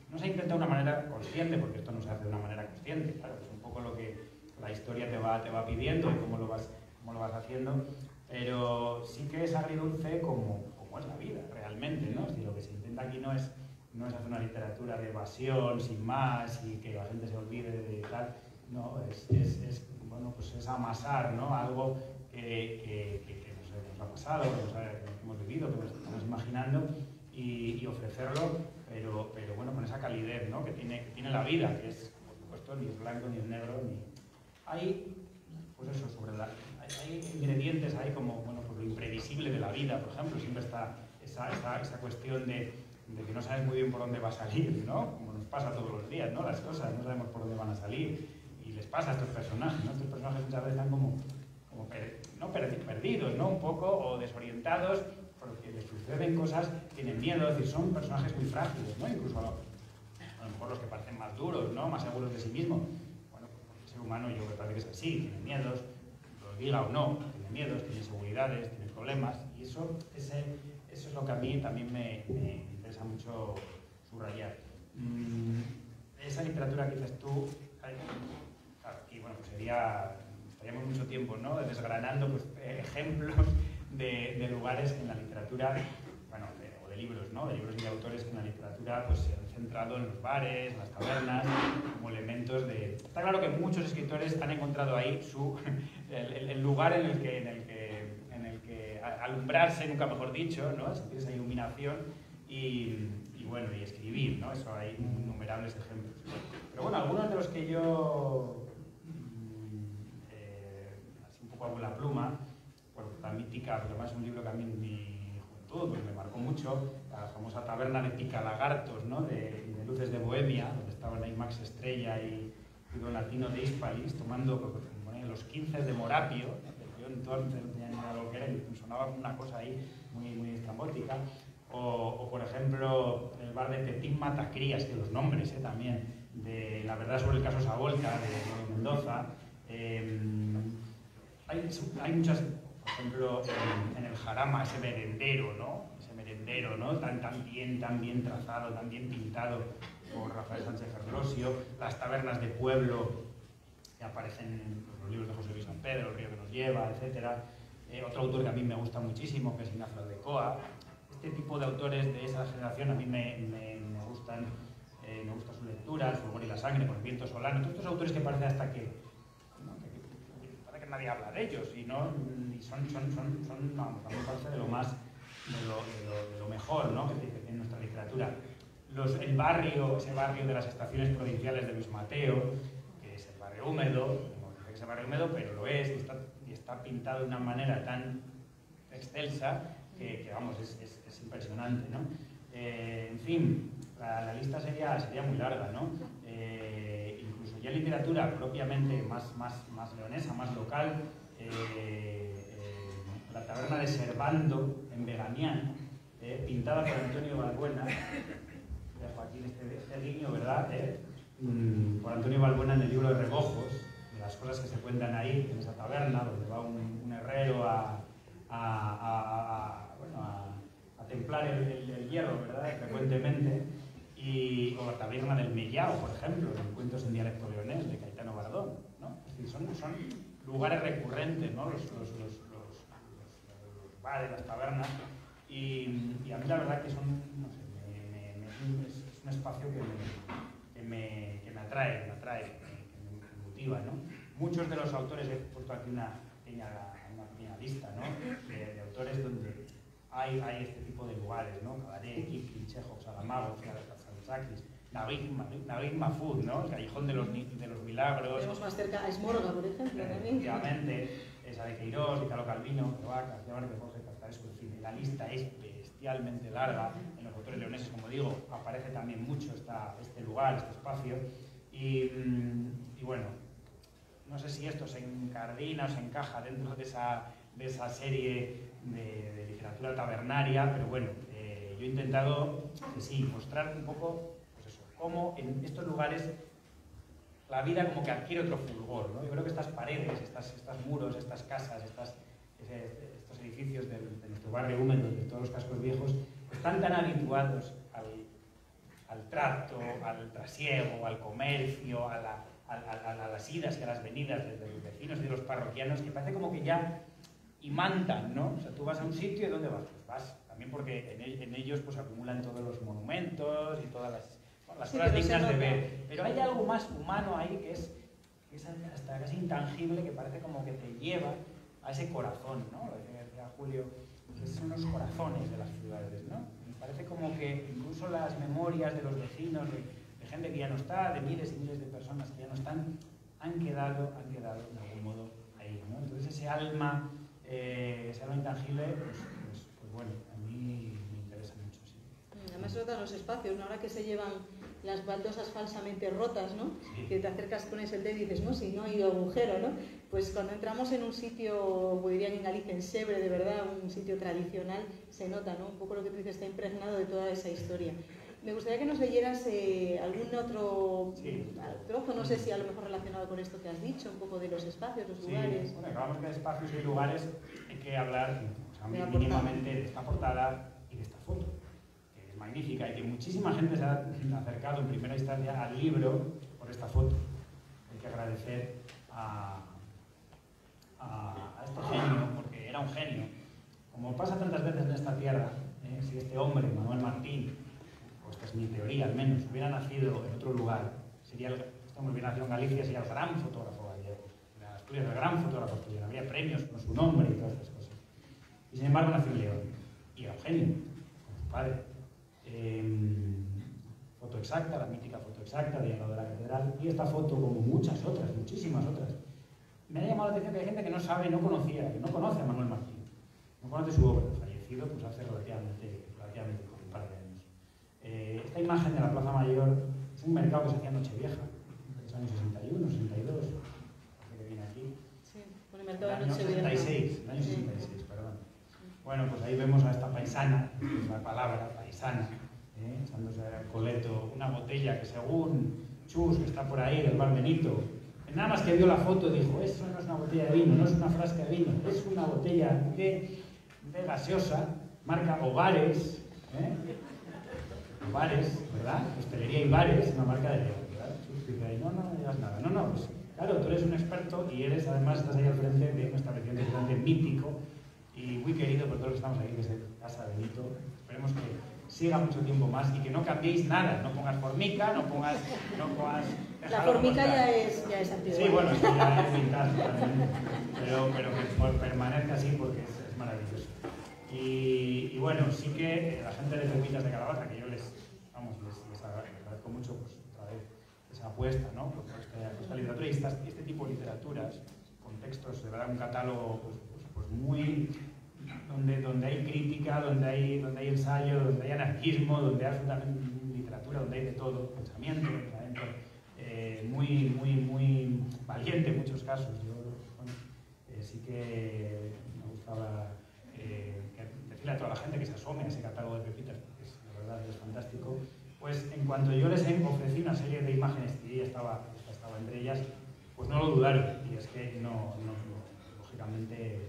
No se intenta de una manera consciente, porque esto no se hace de una manera consciente, claro, es un poco lo que la historia te va pidiendo y cómo lo vas haciendo, pero sí que es agridulce como es la vida realmente, ¿no? Si lo que se intenta aquí no es hacer una literatura de evasión sin más y que la gente se olvide de tal, no, bueno, pues es amasar, ¿no? Algo que nos ha pasado, que hemos vivido, que nos estamos imaginando y ofrecerlo, pero bueno, con esa calidez, ¿no? que tiene la vida, que es, por supuesto, ni es blanco ni es negro, ni... Hay, pues eso, hay ingredientes ahí como, bueno, pues lo imprevisible de la vida, por ejemplo, siempre está esa cuestión de que no sabes muy bien por dónde va a salir, ¿no? Como nos pasa todos los días, ¿no? Las cosas, no sabemos por dónde van a salir, y les pasa a estos personajes, ¿no? Estos personajes muchas veces están como perdidos, ¿no? Un poco, o desorientados, porque les suceden cosas, tienen miedo, es decir, son personajes muy frágiles, ¿no? Incluso a lo mejor los que parecen más duros, ¿no? Más seguros de sí mismos. Bueno, porque el ser humano yo me parece que es así, tiene miedos, lo diga o no, tiene miedos, tiene inseguridades, tiene problemas, y eso es lo que a mí también me interesa mucho subrayar. Esa literatura que dices tú, claro, aquí bueno, pues estaríamos mucho tiempo, ¿no? Desgranando pues, ejemplos de lugares en la literatura, bueno, o de libros, ¿no? De libros y de autores que en la literatura pues, se han centrado en los bares, en las tabernas, como elementos de... Está claro que muchos escritores han encontrado ahí el lugar en el que alumbrarse, nunca mejor dicho, ¿no? Sentir esa iluminación y bueno, y escribir, ¿no? Eso hay innumerables ejemplos. Pero bueno, algunos de los que yo así un poco hago la pluma, por la mítica, porque además es un libro que a mí en mi juventud pues, me marcó mucho, la famosa taberna de Picalagartos, ¿no? de Luces de Bohemia, donde estaban ahí Max Estrella y Don Latino de Hispalis, tomando los 15 de Morapio, ¿no? Yo entonces no tenía ni idea de lo que era y me sonaba una cosa ahí muy estrambótica. O por ejemplo, el bar de Pepín Matacrías, que los nombres también, de La verdad sobre el caso Savolta, de Mendoza. Hay muchas, por ejemplo, en el Jarama, ese merendero, ¿no? Tan bien trazado, tan bien pintado por Rafael Sánchez Ferlosio, las tabernas de pueblo que aparecen en los libros de José Luis San Pedro, El río que nos lleva, etc. Otro autor que a mí me gusta muchísimo, que es Ignacio Aldecoa. Este tipo de autores de esa generación a mí me gustan, me gusta su lectura, Su humor y la sangre, Con el viento solano, todos estos autores que parece hasta que nadie habla de ellos y son vamos, a mí me parece de lo más de lo mejor, ¿no? que tiene nuestra literatura. Ese barrio de las estaciones provinciales de Luis Mateo, que es el barrio húmedo, no dice que es el barrio húmedo, pero lo es, y está pintado de una manera tan excelsa que vamos, es impresionante, ¿no? En fin, la lista sería muy larga, ¿no? Incluso ya literatura propiamente más leonesa, más local, la taberna de Servando en Beganián, pintada por Antonio Balbuena, dejo aquí este guiño, ¿verdad? Por Antonio Balbuena en el libro de Rebojos, de las cosas que se cuentan ahí, en esa taberna, donde va un herrero a templar el hierro, ¿verdad? Frecuentemente. O la taberna del Mellao, por ejemplo, en Cuentos en dialecto leonés de Caetano Bardón, ¿no? Es decir, son lugares recurrentes, ¿no? Los bares, las tabernas, y a mí la verdad que son, no sé, es un espacio que me atrae, me motiva, ¿no? Muchos de los autores, he puesto aquí una pequeña lista, ¿no? de autores donde hay este tipo de lugares, ¿no? Cabaret, Kipling, Chekhov, Saramago, Stanislavski, Naguib Mahfouz, ¿no? El Callejón de los Milagros. Tenemos más cerca a Esmorga, por ejemplo, también. Efectivamente, esa de Queirós, Italo Calvino, de Vacas, de Jorge Castarescu, en fin, la lista es bestialmente larga. En los autores leoneses, como digo, aparece también mucho este lugar, este espacio, y bueno, no sé si esto se encardina o se encaja dentro de esa serie de literatura tabernaria, pero bueno, yo he intentado, sí, mostrar un poco, pues eso, cómo en estos lugares la vida como que adquiere otro fulgor, ¿no? Yo creo que estas paredes, estos muros, estas casas, estos edificios de nuestro barrio húmedo, de todos los cascos viejos, están tan habituados al trato, al trasiego, al comercio, a las idas y a las venidas de los vecinos y de los parroquianos, que parece como que ya imantan, ¿no? O sea, tú vas a un sitio y ¿dónde vas? Pues vas también porque en ellos pues acumulan todos los monumentos y todas las cosas dignas de ver. Pero hay algo más humano ahí que es hasta casi intangible, que parece como que te lleva a ese corazón, ¿no? Lo decía Julio, que son los corazones de las ciudades, ¿no? Me parece como que incluso las memorias de los vecinos, de gente que ya no está, de miles y miles de personas que ya no están, han quedado de algún modo ahí, ¿no? Entonces ese alma intangible, pues bueno, a mí me interesa mucho, sí. Además se notan los espacios, ¿no? Ahora que se llevan las baldosas falsamente rotas, ¿no? Sí. Que te acercas, pones el dedo y dices, no, si no hay agujero, ¿no? Pues cuando entramos en un sitio, pues dirían en Galicia, en Sebre, de verdad, un sitio tradicional, se nota, ¿no? Un poco lo que tú dices, está impregnado de toda esa historia. Me gustaría que nos leyeras algún otro trozo, no sé si a lo mejor relacionado con esto que has dicho, un poco de los espacios, los lugares. Bueno, acabamos de espacios y lugares, hay que hablar, o sea, mínimamente de esta portada y de esta foto, que es magnífica y que muchísima gente se ha acercado en primera instancia al libro por esta foto. Hay que agradecer a este genio, porque era un genio. Como pasa tantas veces en esta tierra, si este hombre, Manuel Martín, esta es mi teoría al menos, hubiera nacido en otro lugar, este hombre hubiera nacido en Galicia, sería el gran fotógrafo gallego, en Asturias el gran fotógrafo asturiano, habría premios con su nombre y todas estas cosas. Y sin embargo nació en León, y era un genio, con su padre. Foto exacta, la mítica foto exacta de llegado de la catedral, y esta foto, como muchas otras, muchísimas otras. Me ha llamado la atención que hay gente que no sabe, no conocía, que no conoce a Manuel Martín, no conoce su obra, fallecido pues hace relativamente con un par de años. Esta imagen de la Plaza Mayor es un mercado que se hacía en Nochevieja, en los años 61, 62, parece que viene aquí. Sí, un mercado de Nochevieja. El año 66, perdón. Bueno, pues ahí vemos a esta paisana, que es la palabra, paisana, echándose al coleto una botella que según Chus, que está por ahí, del bar Benito, nada más que vio la foto dijo, eso no es una botella de vino, no es una frasca de vino, es una botella de gaseosa, marca Hogares, Bares, ¿verdad? Hostelería y Bares, una marca de León, ¿verdad? Dice ahí, no digas nada. No, pues claro, tú eres un experto y además estás ahí al frente de un establecimiento bastante mítico y muy querido por todos los que estamos aquí, que es el Casa Benito. Esperemos que siga mucho tiempo más y que no cambiéis nada, no pongas formica, no pongas la formica ya es antigua. Sí, bueno, eso ya es vintage también, pero que permanezca así porque es maravilloso. Y bueno, sí que la gente de Pepitas de Calabaza, que yo les agradezco mucho, pues otra vez esa apuesta, ¿no? Por esta literatura y este tipo de literaturas, con textos, de verdad, un catálogo pues muy donde hay crítica, donde hay ensayo, donde hay anarquismo, donde hay absolutamente literatura, donde hay de todo, pensamiento muy valiente en muchos casos. Yo sí que me gustaba decirle a toda la gente que se asome a ese catálogo de Pepitas, porque la verdad es fantástico. Pues en cuanto yo les ofrecí una serie de imágenes y ella estaba entre ellas, pues no lo dudaron, y es que lógicamente,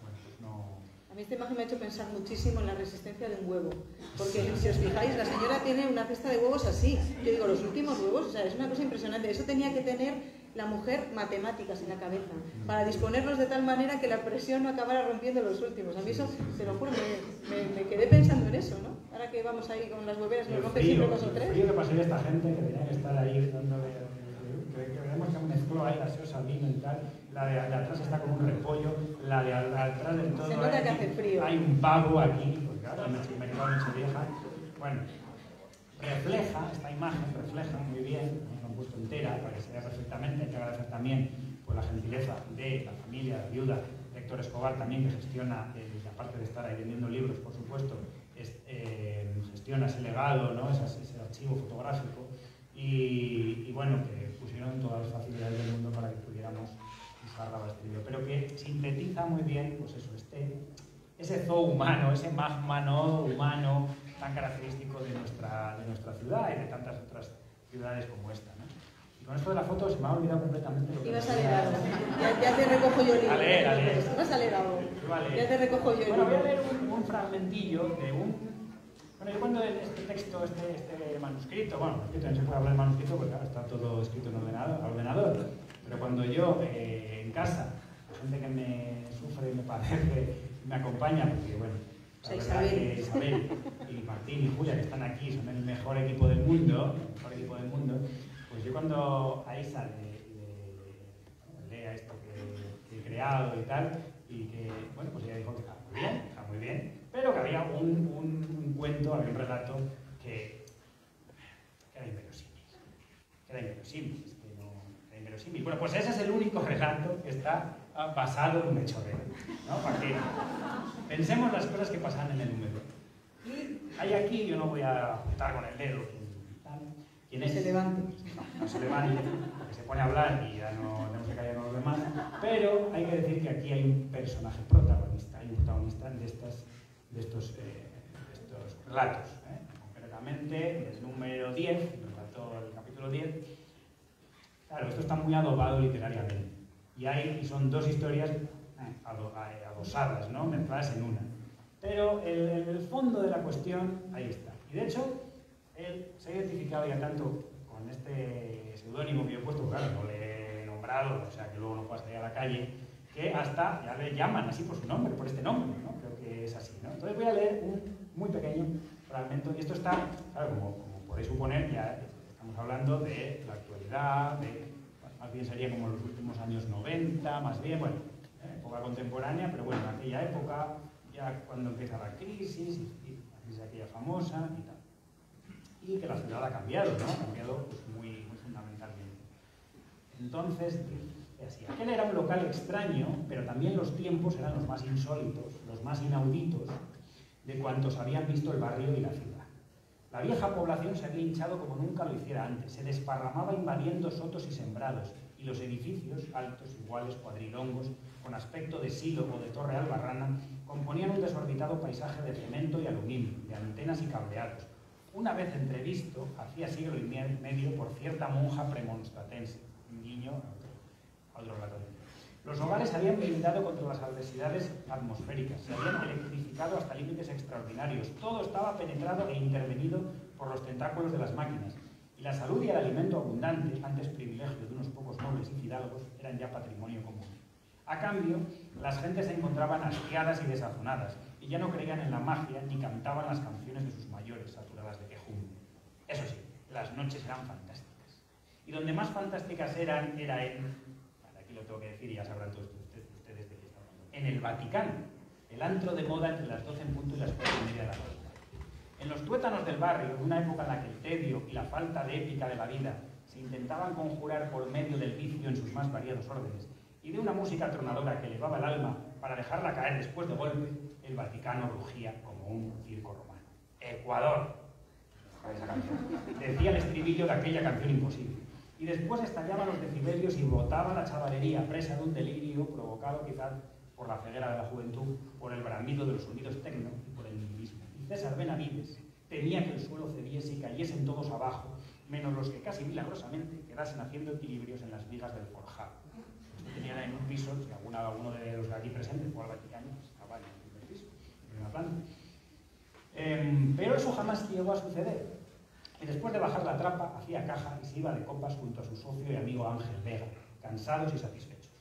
bueno, pues no. A mí esta imagen me ha hecho pensar muchísimo en la resistencia de un huevo, porque si os fijáis, la señora tiene una cesta de huevos así, yo digo, los últimos huevos, o sea, es una cosa impresionante, eso tenía que tener la mujer matemáticas en la cabeza, para disponernos de tal manera que la presión no acabara rompiendo los últimos. A mí eso, te lo juro, me quedé pensando en eso, ¿no? Ahora que vamos ahí con las hueveras, nos rompe siempre dos o tres. El frío que pasaría esta gente que tenía que estar ahí dándole, que veremos que mezcló ahí la Seo Sabino y tal, la de atrás está como un repollo, la de atrás del todo. Se nota que hace frío. Hay un pavo aquí, porque ahora me he quedado en vieja. Bueno, refleja, esta imagen refleja muy bien, la han puesto entera para que se vea perfectamente. Hay que agradecer también pues, la gentileza de la familia, la viuda de Héctor Escobar también, que gestiona, aparte de estar ahí vendiendo libros, por supuesto, gestiona ese legado, ¿no? ese archivo fotográfico y bueno, que pusieron todas las facilidades del mundo para que pudiéramos usar la Bastrillo, pero que sintetiza muy bien, pues eso, ese zoo humano, ese magma no humano tan característico de nuestra ciudad y de tantas otras ciudades como esta, ¿no? Y con esto de la foto se me ha olvidado completamente lo que... Ibas a leer algo. Ya te recojo yo el libro. A leer. Ibas a leer algo. Ya te recojo yo el libro. Bueno, voy a leer un fragmentillo de un... Bueno, yo cuando este texto, este manuscrito, bueno, no se puede hablar de manuscrito porque claro, está todo escrito en ordenador, pero cuando yo en casa, la gente que me sufre y me padece, me acompaña, porque bueno, la verdad que Isabel y Martín y Julia, que están aquí, son el mejor equipo del mundo, pues yo cuando a Isa le lea esto que he creado y tal, y que, bueno, pues ella dijo que está muy bien, pero que había un cuento, había un relato que era inverosímil, era inverosímil. Bueno, pues ese es el único relato que está basado en un hecho real, ¿no? Para que pensemos las cosas que pasan en el húmedo. Y hay aquí, yo no voy a apuntar con el dedo, ¿quién es? Se levante. No se levante, porque se pone a hablar y ya no tenemos que callarnos los demás, pero hay que decir que aquí hay un personaje protagonista, hay un protagonista de estos relatos. Concretamente, el número 10, el relato del capítulo 10, claro, esto está muy adobado literariamente. Y son dos historias adosadas, ¿no? Mezcladas en una. Pero el fondo de la cuestión, ahí está. Y de hecho, él se ha identificado ya tanto con este seudónimo que yo he puesto, claro, no le he nombrado, o sea que luego no pueda salir a la calle, que hasta ya le llaman así por su nombre, por este nombre, ¿no? Creo que es así, ¿no? Entonces voy a leer un muy pequeño fragmento, y esto está, claro, como podéis suponer, ya estamos hablando de la actualidad, más bien sería como los últimos años 90, más bien, bueno, época contemporánea, pero bueno, en aquella época, ya cuando empieza la crisis, y la crisis aquella famosa y tal. Y que la ciudad ha cambiado, ¿no? Ha cambiado pues, muy fundamentalmente. Entonces, así, aquel era un local extraño, pero también los tiempos eran los más insólitos, los más inauditos de cuantos habían visto el barrio y la ciudad. La vieja población se había hinchado como nunca lo hiciera antes, se desparramaba invadiendo sotos y sembrados, y los edificios, altos, iguales, cuadrilongos, con aspecto de silo o de torre albarrana, componían un desorbitado paisaje de cemento y aluminio, de antenas y cableados, una vez entrevisto, hacía siglo y medio, por cierta monja premonstratense, un guiño a otro relato. Los hogares se habían blindado contra las adversidades atmosféricas, se habían electrificado hasta límites extraordinarios, todo estaba penetrado e intervenido por los tentáculos de las máquinas, y la salud y el alimento abundante, antes privilegio de unos pocos nobles y fidalgos, eran ya patrimonio común. A cambio, las gentes se encontraban hastiadas y desazonadas, y ya no creían en la magia ni cantaban las canciones de sus mayores, saturadas de quejumbre. Eso sí, las noches eran fantásticas. Y donde más fantásticas eran, era aquí lo tengo que decir y ya sabrán todos ustedes de qué estamos hablando, en el Vaticano, el antro de moda entre las 12 en punto y las 4:30 de la noche. En los tuétanos del barrio, en una época en la que el tedio y la falta de épica de la vida se intentaban conjurar por medio del vicio en sus más variados órdenes, y de una música tronadora que elevaba el alma para dejarla caer después de golpe, el Vaticano rugía como un circo romano. Ecuador, esa canción, decía el estribillo de aquella canción imposible. Y después estallaban los decibelios y brotaba la chavalería, presa de un delirio provocado quizás por la ceguera de la juventud, por el bramido de los sonidos tecno y por el nihilismo. Y César Benavides temía que el suelo cediese y cayesen todos abajo, menos los que casi milagrosamente quedasen haciendo equilibrios en las vigas del forjado. Tenían en un piso, si alguno de los de aquí presentes fue al Vaticano, pues estaba en el primer piso, en primera planta. Pero eso jamás llegó a suceder. Y después de bajar la trapa, hacía caja y se iba de copas junto a su socio y amigo Ángel Vega, cansados y satisfechos.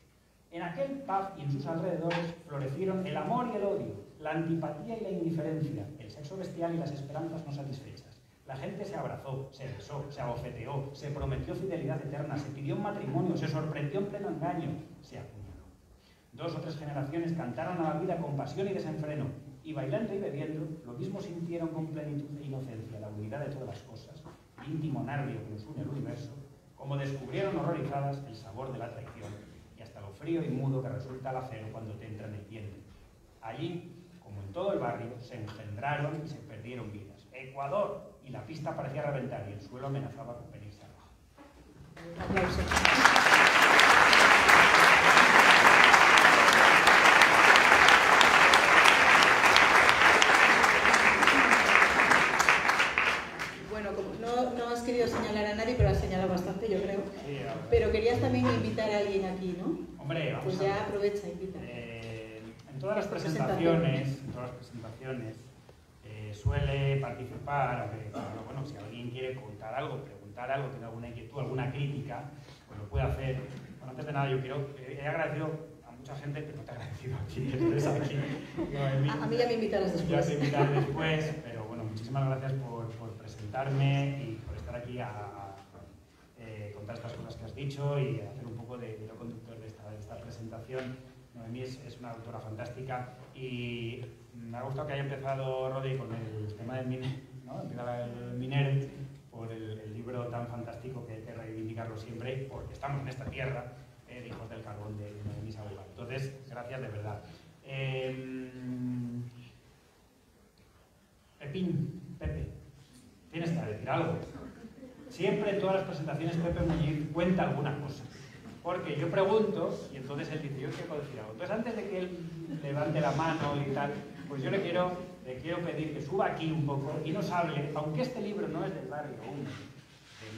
En aquel pub y en sus alrededores florecieron el amor y el odio, la antipatía y la indiferencia, el sexo bestial y las esperanzas no satisfechas. La gente se abrazó, se besó, se abofeteó, se prometió fidelidad eterna, se pidió un matrimonio, se sorprendió en pleno engaño, se apuñaló. 2 o 3 generaciones cantaron a la vida con pasión y desenfreno, y bailando y bebiendo, lo mismo sintieron con plenitud e inocencia la unidad de todas las cosas, el íntimo nervio que nos une al universo, como descubrieron horrorizadas el sabor de la traición y hasta lo frío y mudo que resulta el acero cuando te entra en el diente. Allí, como en todo el barrio, se engendraron y se perdieron vidas. Ecuador, y la pista parecía reventar y el suelo amenazaba con venirse abajo. Un aplauso. Bueno, como no has querido señalar a nadie, pero has señalado bastante, yo creo. Sí, pero querías también invitar a alguien aquí, ¿no? Hombre, vamos pues ya aprovecha, invita. En todas las presentaciones, suele participar, aunque bueno, si alguien quiere contar algo, preguntar algo, tiene alguna inquietud, alguna crítica, pues lo puede hacer. Bueno, antes de nada yo he agradecido a mucha gente, pero no te he agradecido a ti, A mí ya me invitarás después. Ya te invitaré después, pero bueno, muchísimas gracias por presentarme y por estar aquí a contar estas cosas que has dicho y hacer un poco de hilo conductor de esta presentación. Noemí es una autora fantástica y me ha gustado que haya empezado Rodri con el tema del minero, ¿no? El minero, por el libro tan fantástico que hay que reivindicarlo siempre, porque estamos en esta tierra de hijos del carbón de Noemí Sabugal. Entonces, gracias de verdad. Pepe, tienes que decir algo. Siempre en todas las presentaciones Pepe Muñiz cuenta alguna cosa. Porque yo pregunto, y entonces él dice, yo quiero decir algo. Entonces, antes de que él levante la mano y tal, pues yo le quiero pedir que suba aquí un poco y nos hable, aunque este libro no es del barrio húmedo,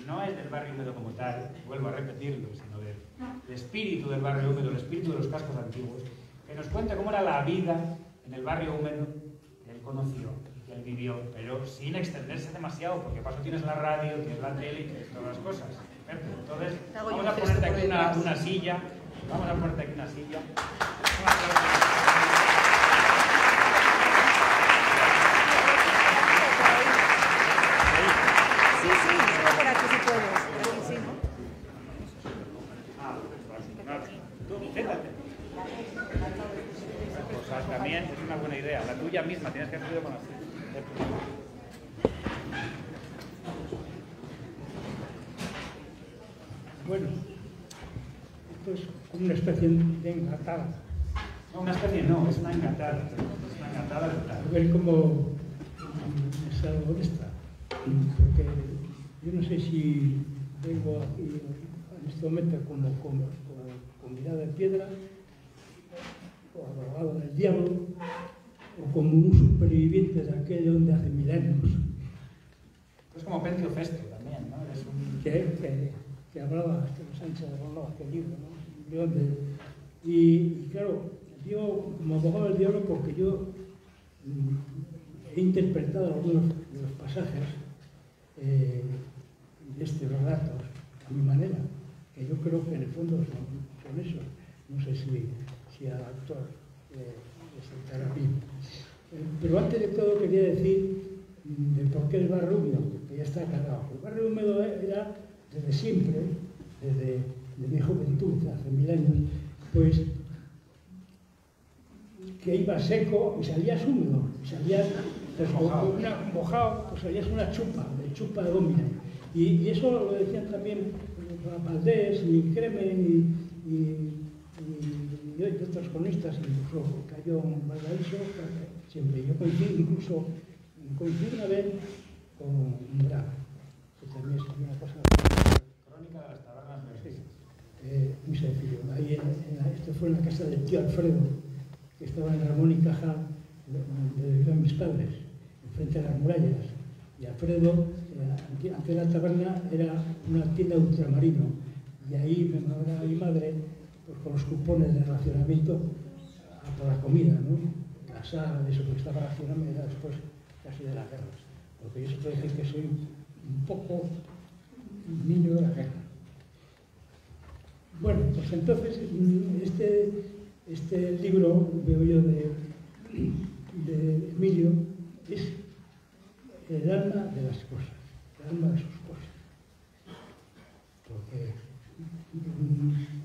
no es del barrio húmedo como tal, vuelvo a repetirlo, sino del espíritu del barrio húmedo, el espíritu de los cascos antiguos, que nos cuente cómo era la vida en el barrio húmedo que él conoció y que él vivió, pero sin extenderse demasiado, porque paso tienes la radio, tienes la tele y tienes todas las cosas. Entonces, vamos a ponerte aquí una silla. Vamos a ponerte aquí una silla. Sí, por aquí si puedes. Sí, Tú, siéntate. Pues también es una buena idea. La tuya misma, tienes que hacer con así. Bueno, esto es como una especie de engatada. No, una especie no, es una engatada. Es una engatada brutal. A ver cómo es algo de esta. Porque yo no sé si vengo aquí en este momento con mirada de piedra, o abogado del diablo, o como un superviviente de aquello donde hace milenios. Es como Pencio Festo también, ¿no? Es un... que hablaba Sánchez de Ronald, aquel libro, ¿no? Y claro, yo como abogado del diablo, porque yo he interpretado algunos de los pasajes de estos relatos a mi manera, que yo creo que en el fondo son eso. No sé si al actor le sentará bien. Pero antes de todo quería decir de por qué el barrio húmedo, que ya está aclarado. El barrio húmedo era desde siempre, desde mi juventud, hace 1000 años, pues que iba seco y salías húmedo, y salías mojado, pues salías una chupa de gómina. Y eso lo decían también Valdés, y Kremen y otros cronistas, incluso Cayo Valdaviso, siempre. Yo coincidí una vez con Bravo, que también es una cosa... Crónica de las tabernas verdes. Sí, muy sencillo. Ahí esto fue en la casa del tío Alfredo, que estaba en Ramón y Caja, donde vivían mis padres, enfrente de las murallas. Y Alfredo, antes de la taberna, era una tienda de ultramarino. Y ahí me mandaba mi madre, pues, con los cupones de racionamiento a por la comida, ¿no? La sal, eso que estaba racionando, era después casi de las guerras. Porque yo siempre decir que soy un poco niño de la guerra. Bueno, pues entonces este libro, veo yo, de Emilio, es el alma de las cosas, el alma de sus cosas. Porque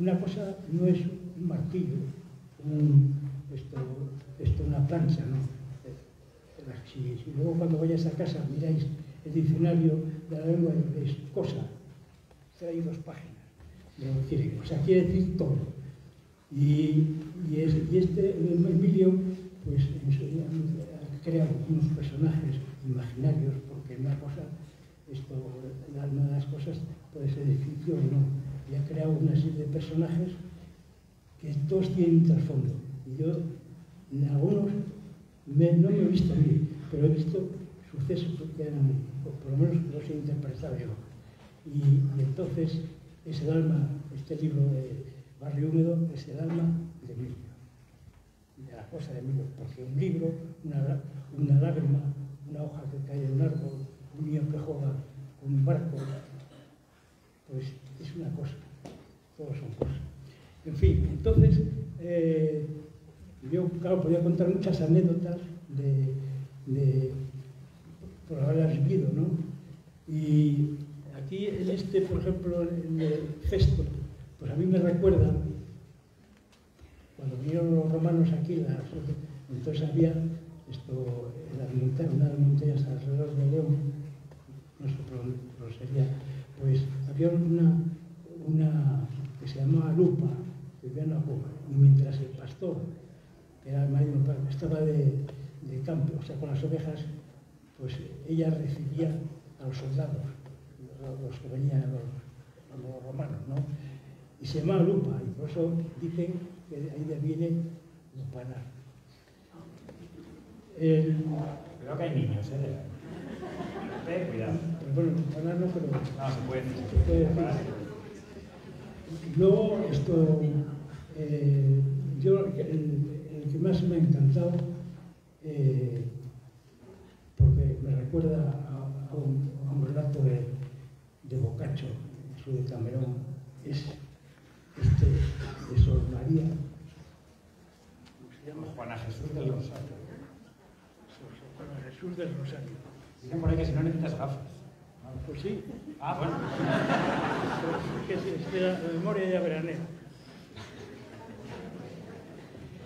una cosa no es un martillo, una plancha, ¿no? Si luego cuando vayáis a casa miráis el diccionario de la lengua, es cosa, trae 2 páginas. Quiere decir todo. Y Emilio, pues, ha creado unos personajes imaginarios, porque una cosa, el alma de las cosas puede ser ficción o no. Y ha creado una serie de personajes que todos tienen un trasfondo. Y yo, en algunos, no me he visto a mí, pero he visto sucesos que eran, por lo menos los he interpretado yo. Y entonces es el alma, este libro de Barrio Húmedo es el alma de Emilio, de la cosa de Emilio, porque un libro, una lágrima, una hoja que cae de un árbol, un niño que juega con un barco, pues es una cosa, todos son cosas. En fin, entonces, yo, claro, podía contar muchas anécdotas por haberlas vivido, ¿no? Y aquí, por ejemplo, en el Festo, pues a mí me recuerda, cuando vinieron los romanos aquí, entonces había en las montañas alrededor de León, no sé, pero sería, pues había una que se llamaba Lupa, que vivía en la cueva, y mientras el pastor, que era el marido, estaba de campo, o sea, con las ovejas, pues ella recibía a los soldados, los que venían los romanos, ¿no? Y se llamaba Lupa, y por eso dicen que ahí de viene lupanar. Creo que hay niños, cuidado. Pero bueno, lupanar no, pero... No, se puede decir. Se puede decir. Luego, yo, el que más me ha encantado, porque me recuerda a un relato de Boccaccio, su de Camerón, es de Sor María, ¿cómo se llama? Juana Jesús del Rosario. Juana Jesús del Rosario. Dicen por ahí que si no necesitas gafas. Pues sí. Ah, bueno. Es de la memoria ya veranea.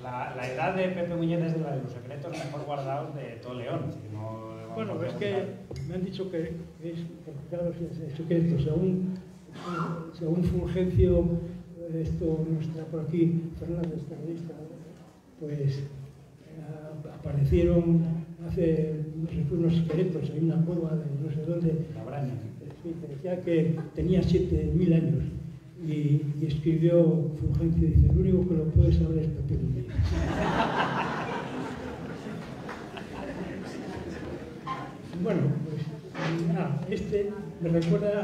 La edad de Pepe Muñiz es de la de los secretos mejor guardados de todo León. Así que no, bueno, es que me han dicho que es, porque claro, es secreto, según Fulgencio, nuestra por aquí, Fernández, periodista, pues aparecieron hace, no sé, unos esqueletos en una cueva de no sé dónde. La Braña. Sí, que decía que tenía 7.000 años. Y escribió Fulgencio, dice, el único que lo puede saber es Pepe Muñiz. Bueno, pues nada, me recuerda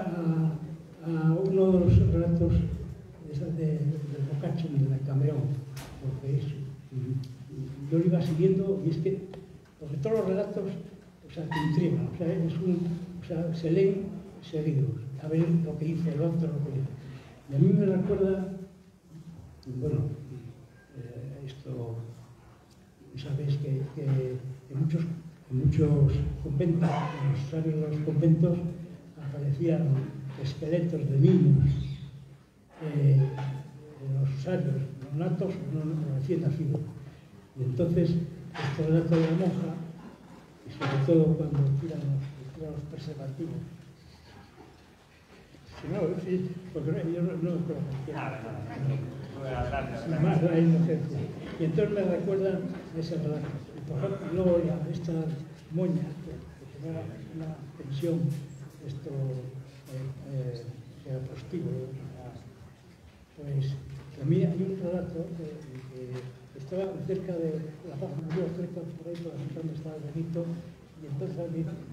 a uno de los relatos del Boccaccio, de Camerón, porque yo lo iba siguiendo y es que, porque todos los relatos, te intrigan, se leen seguidos, a ver lo que dice el otro, lo que dice. Y a mí me recuerda, bueno, sabéis que en muchos conventos, en los conventos, aparecían esqueletos de niños, los usarios, los natos, no recién nacidos. Y entonces, este relato de la monja, y sobre todo cuando tiran los preservativos, no, sí, porque yo no creo que nada. Más la inocencia. Y entonces me recuerda ese relato. Y por ejemplo, luego esta moña, que tenía una pensión, que era prostíbulo, pues también hay un relato que estaba cerca de la Plaza Mayor, cerca por ahí, por la central donde estaba Benito, y entonces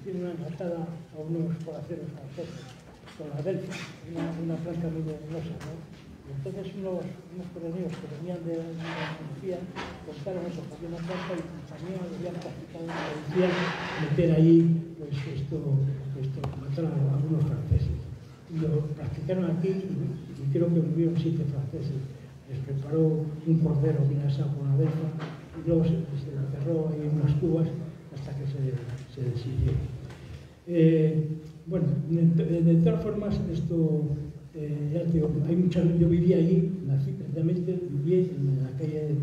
tiene una enlatada a unos palaceros franceses con la delfa, una planta muy venenosa, ¿no? Y entonces unos peregrinos que venían de Andalucía contaron eso, que había una planta y también habían practicado una tradición meter ahí, pues matar a algunos franceses. lo practicaron aquí y creo que murieron 7 franceses. Les preparó un cordero bien asado con abeja y luego se encerró ahí en unas cubas hasta que se deshicieron. Bueno, de todas formas, esto, ya te digo, hay muchas, yo vivía allí, nací precisamente, viví en la calle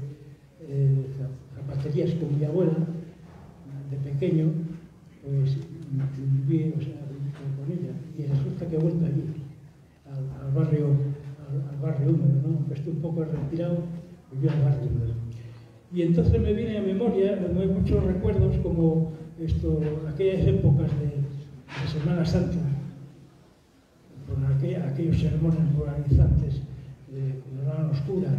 Zapaterías con mi abuela, de pequeño, pues viví, o sea, con ella, y resulta que he vuelto allí, al barrio húmedo, ¿no? Aunque estoy un poco retirado, viví al barrio húmedo. Y entonces me viene a memoria, me hay muchos recuerdos como aquellas épocas de Semana Santa, con aquellos sermones moralizantes que nos daban los curas,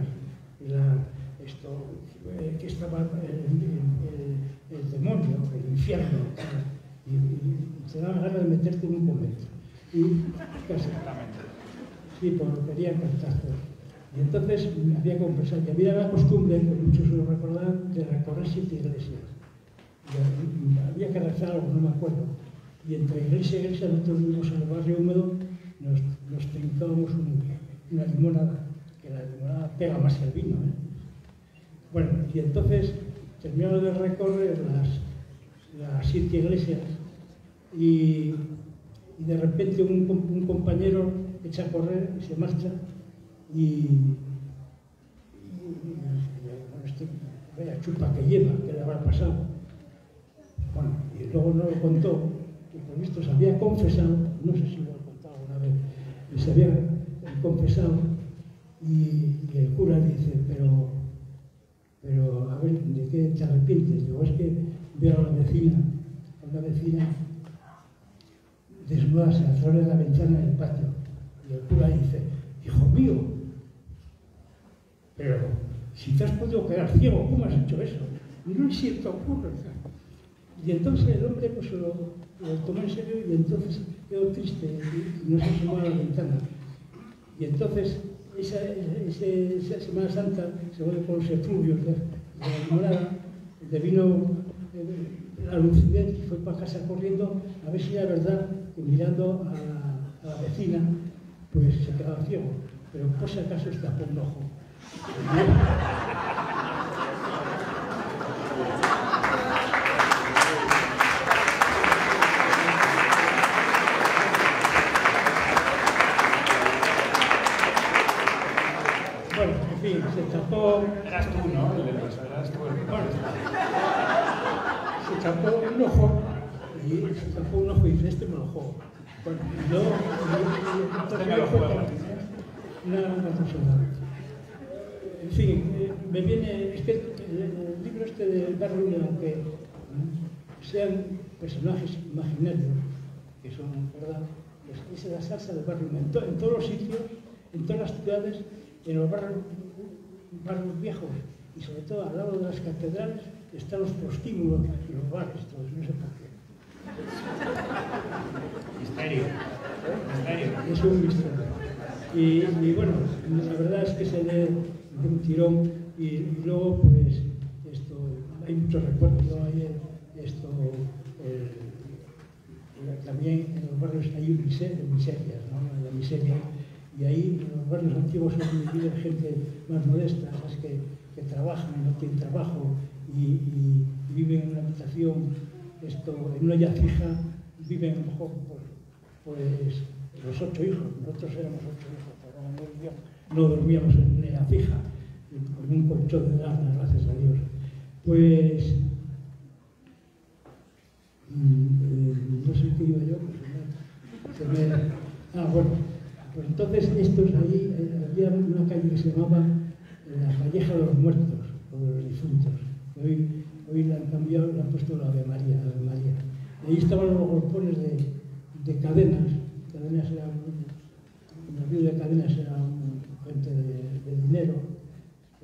que estaba el demonio, el infierno, y te daban ganas de meterte en un convento. Y casi, sí, porque querían cantarte. Y entonces había que confesar, y había la costumbre, que muchos lo recordarán, de recorrer 7 iglesias. Y había que rezar algo, no me acuerdo. Y entre iglesia y iglesia nosotros vivimos en el barrio húmedo, nos trincábamos una limonada, que la limonada pega más que el vino, ¿eh? Bueno, y entonces terminamos de recorrer las 7 iglesias y de repente un compañero echa a correr y se marcha y vaya chupa que lleva, que le habrá pasado. Bueno, y luego no lo contó, que por visto se había confesado, no sé si lo he contado alguna vez, se había confesado y el cura dice, pero a ver, ¿de qué te arrepientes? Digo, es que veo a una vecina desnudarse a través de la ventana del patio. Y el cura dice, hijo mío, pero si te has podido quedar ciego, ¿cómo has hecho eso? No es cierto, ocurre. Y entonces el hombre pues lo tomó en serio y entonces quedó triste y no se asomó a la ventana. Y entonces esa Semana Santa se vuelve con los efluvios de la limonada, le vino la lucidez y fue para casa corriendo a ver si era verdad que mirando a la vecina pues se quedaba ciego, pero por si acaso está por un ojo. Bueno, en fin, se tapó... Eras tú, ¿no? Eras tú. Bueno, se tapó un ojo y dice, este me lo juego. Bueno, y luego... Una persona. En fin, me viene... Es que el libro este de Barrio Húmedo, aunque sean personajes imaginarios, que son, ¿verdad? Es la salsa del barrio húmedo. En todos los sitios, en todas las ciudades, en los barrios viejos y sobre todo al lado de las catedrales están los prostíbulos y los bares, todos, no sé por qué. Misterio. Es un misterio. Y bueno, la verdad es que se lee de un tirón y luego pues hay muchos recuerdos, ¿no? Hay también en los barrios hay miserias, ¿no? En la miseria. Y ahí en los barrios antiguos vive gente más modesta, esas que trabajan y no tienen trabajo y viven en una habitación, en una ya fija, viven a lo mejor pues los 8 hijos, nosotros éramos 8 hijos, pero no dormíamos en una fija, con un colchón de lana, gracias a Dios. Pues, no sé qué iba yo, bueno. Pues entonces estos ahí, había una calle que se llamaba la Calleja de los Muertos, o de los difuntos. Hoy la han cambiado, le han puesto la Ave María. Y ahí estaban los golpones de cadenas. Cadenas eran, el río de cadenas eran gente de dinero,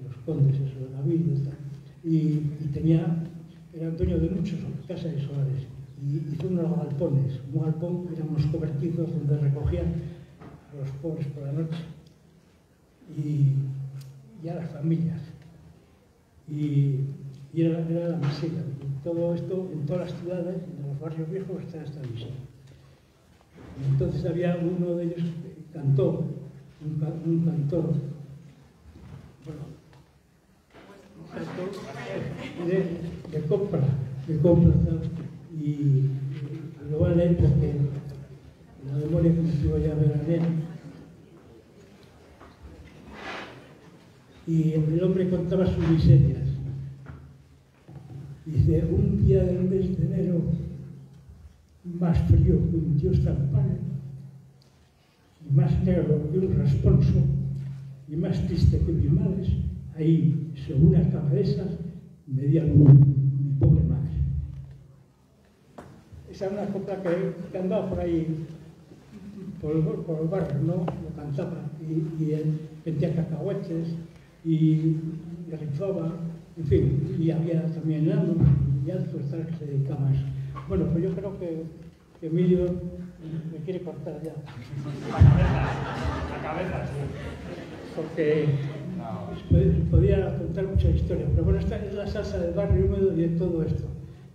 los condes, eso, de Navín y tal. Y eran dueños de muchas casas y solares. Y hizo unos galpones. Un galpón eran unos cobertizos donde recogían los pobres por la noche y a las familias y era la miseria. Y todo esto en todas las ciudades, en los barrios viejos, está esta miseria. Y entonces había uno de ellos que cantó, un cantor, bueno, de copla, ¿sabes? Y lo voy a leer porque la memoria que me estuvo ya a ver a leer. Y el hombre contaba sus miserias. Dice, un día del mes de enero, más frío que un dios zampano, y más negro que un responso, y más triste que mis males, ahí, sobre unas cabezas, me di a luz mi pobre madre. Esa era una copla que andaba por ahí, por el barrio, ¿no? Lo cantaba, y él vendía cacahuetes, y rifaba, en fin, y había también enanos y altos que se dedicaban a eso. Bueno, pues yo creo que Emilio me quiere cortar ya. La cabeza, sí. Porque podía contar muchas historias, pero bueno, esta es la salsa del barrio húmedo y de todo esto,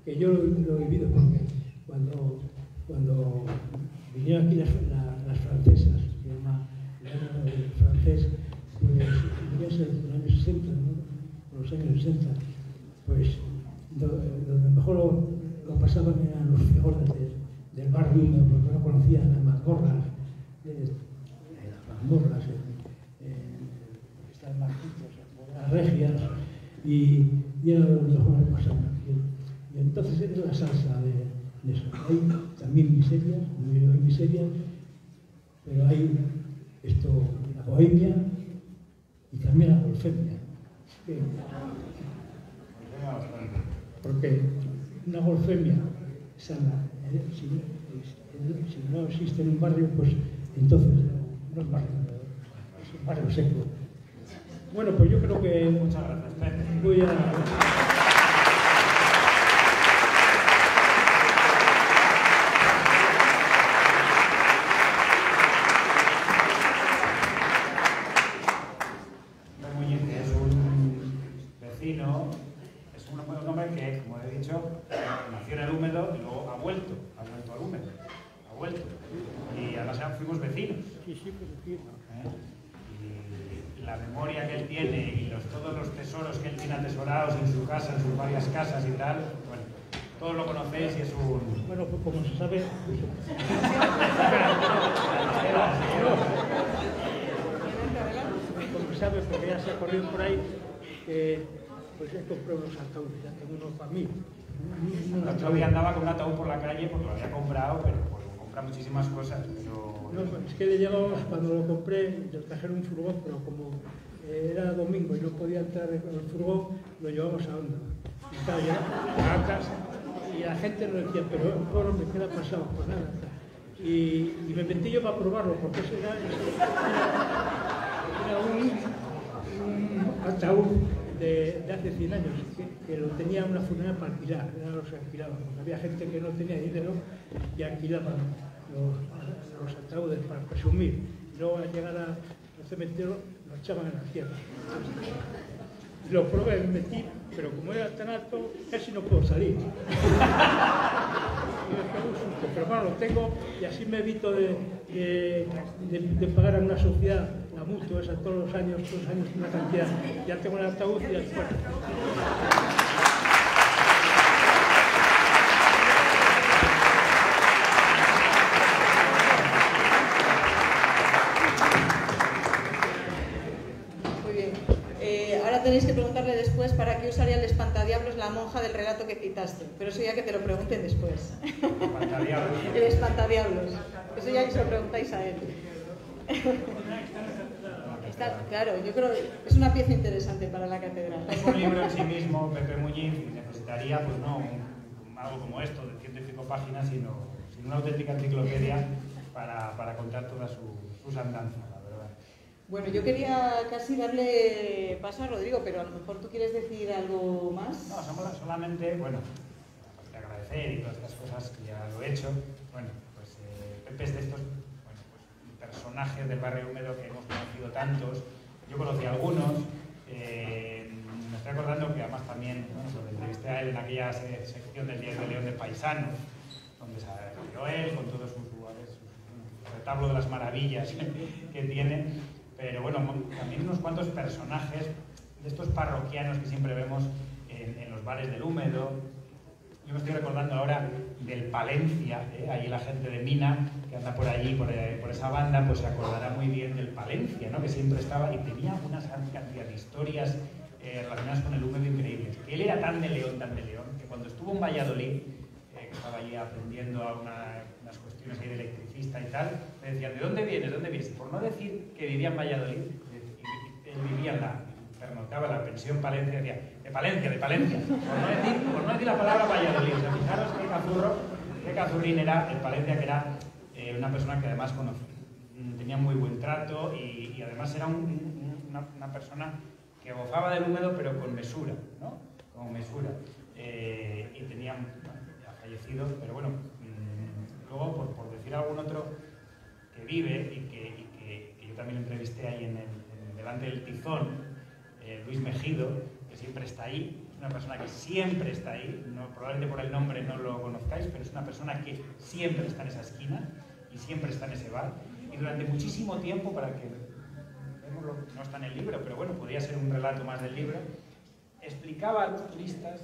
que yo lo he vivido porque cuando vinieron aquí las francesas, se llama el francés, pues debía ser en los años 60, ¿no? Por los años 60, pues donde mejor lo pasaban eran los frijoles del barrio húmedo, porque no conocían las mazmorras, estas marquitos, las regias, y era lo mejor que pasaban aquí. Y entonces es la salsa de eso. Hay también miserias, hay miserias, pero hay esto, la bohemia y también la golfemia. Porque una golfemia sana, si no existe en un barrio, pues entonces no es barrio, es un barrio seco. Bueno, pues yo creo que Muchas gracias, Pepe. voy a... Que, como he dicho, nació en el húmedo y luego ha vuelto al húmedo, ha vuelto. Y además fuimos vecinos. Sí, pues sí. Y la memoria que él tiene y todos los tesoros que él tiene atesorados en su casa, en sus varias casas y tal, bueno, todos lo conocéis y es un... Bueno, pues como se sabe... Como se sabe, porque ya se ha corrido por ahí, pues he comprado unos ataúdes, ya tengo unos para mí. El otro día andaba con un ataúd por la calle porque lo había comprado, pero pues, compra muchísimas cosas. Pero... No, es que le llegó, cuando lo compré, yo trajeron un furgón, pero como era domingo y no podía entrar en el furgón, lo llevamos a Onda. Y claro, ya a casa, y la gente nos decía, pero bueno, me queda pasado, pues nada. Y me metí yo para probarlo, porque eso era un ataúd de hace 100 años, que lo tenía una funeraria para alquilar, los alquilaban, porque había gente que no tenía dinero y alquilaban los ataúdes para presumir. Luego al llegar al cementerio lo echaban en la tierra. Lo probé, me metí, pero como era tan alto, casi no puedo salir. Y me pegó un susto, pero bueno, lo tengo y así me evito de pagar a una sociedad la mutua esa todos los años una cantidad. Ya tengo el ataúd y el cuerpo. Muy bien. Ahora tenéis que preguntarle después para qué usaría el espantadiablos la monja del relato que citaste. Pero eso ya que te lo pregunten después. El espantadiablos. Eso ya que se lo preguntáis a él. Claro, yo creo que es una pieza interesante para la catedral. Es un libro en sí mismo, Pepe Muñiz, y necesitaría, pues no, algo como esto, de 100 y pico páginas, sino una auténtica enciclopedia para contar todas sus andanzas, la verdad. Bueno, yo quería casi darle paso a Rodrigo, pero a lo mejor tú quieres decir algo más. No, solamente, bueno, aparte de agradecer y todas estas cosas que ya lo he hecho, bueno, pues Pepe es de estos... personajes del barrio húmedo que hemos conocido tantos. Yo conocí a algunos, me estoy acordando que además también, bueno, lo entrevisté a él en aquella sección del Diario de León de Paisanos, donde salió él con todos sus retablo de las maravillas que tiene, pero bueno, también unos cuantos personajes de estos parroquianos que siempre vemos en los bares del Húmedo. Yo me estoy recordando ahora del Palencia, ahí la gente de Mina, que anda por allí, por esa banda, pues se acordará muy bien del Palencia, ¿no? Que siempre estaba y tenía una cantidad de historias relacionadas con el Húmedo increíbles. Que él era tan de León, que cuando estuvo en Valladolid, que estaba allí aprendiendo a unas cuestiones ahí de electricista y tal, me decían, ¿de dónde vienes? ¿Dónde vienes? Por no decir que vivía en Valladolid, él vivía pernoctaba en la pensión Palencia, decía, de Palencia, por no decir la palabra Valladolid. O sea, fijaros qué cazurrín era el Palencia, que era una persona que además tenía muy buen trato y además era una persona que gozaba del Húmedo, pero con mesura, ¿no? Con mesura. Y tenía, ha fallecido, pero bueno, luego, por decir algún otro que vive y que yo también lo entrevisté ahí delante del Tizón, Luis Mejido, que siempre está ahí, es una persona que siempre está ahí, probablemente por el nombre no lo conozcáis, pero es una persona que siempre está en esa esquina y siempre está en ese bar, y durante muchísimo tiempo, para que veámoslo, no está en el libro, pero bueno, podría ser un relato más del libro, explicaba a los turistas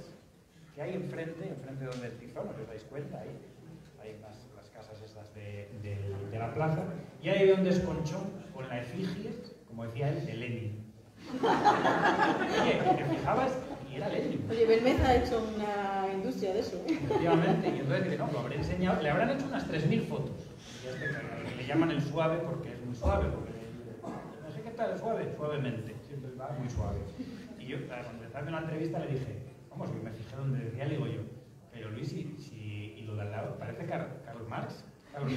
que hay enfrente donde el Tizón, os dais cuenta, ahí hay las casas estas de la plaza, y ahí había un desconchón con la efigie, como decía él, de Lenin. Oye, te fijabas y era Lenin. Oye, Belmez ha hecho una industria de eso. Efectivamente, y entonces dice, no, lo habré enseñado, le habrán hecho unas 3000 fotos. Y le llaman el suave porque es muy suave, porque no sé qué tal, suavemente, siempre va muy suave. Y yo, cuando empezando la entrevista, le dije, vamos, yo me fijé donde decía, le digo yo, pero Luis, y lo de al lado, parece Karl Marx. Me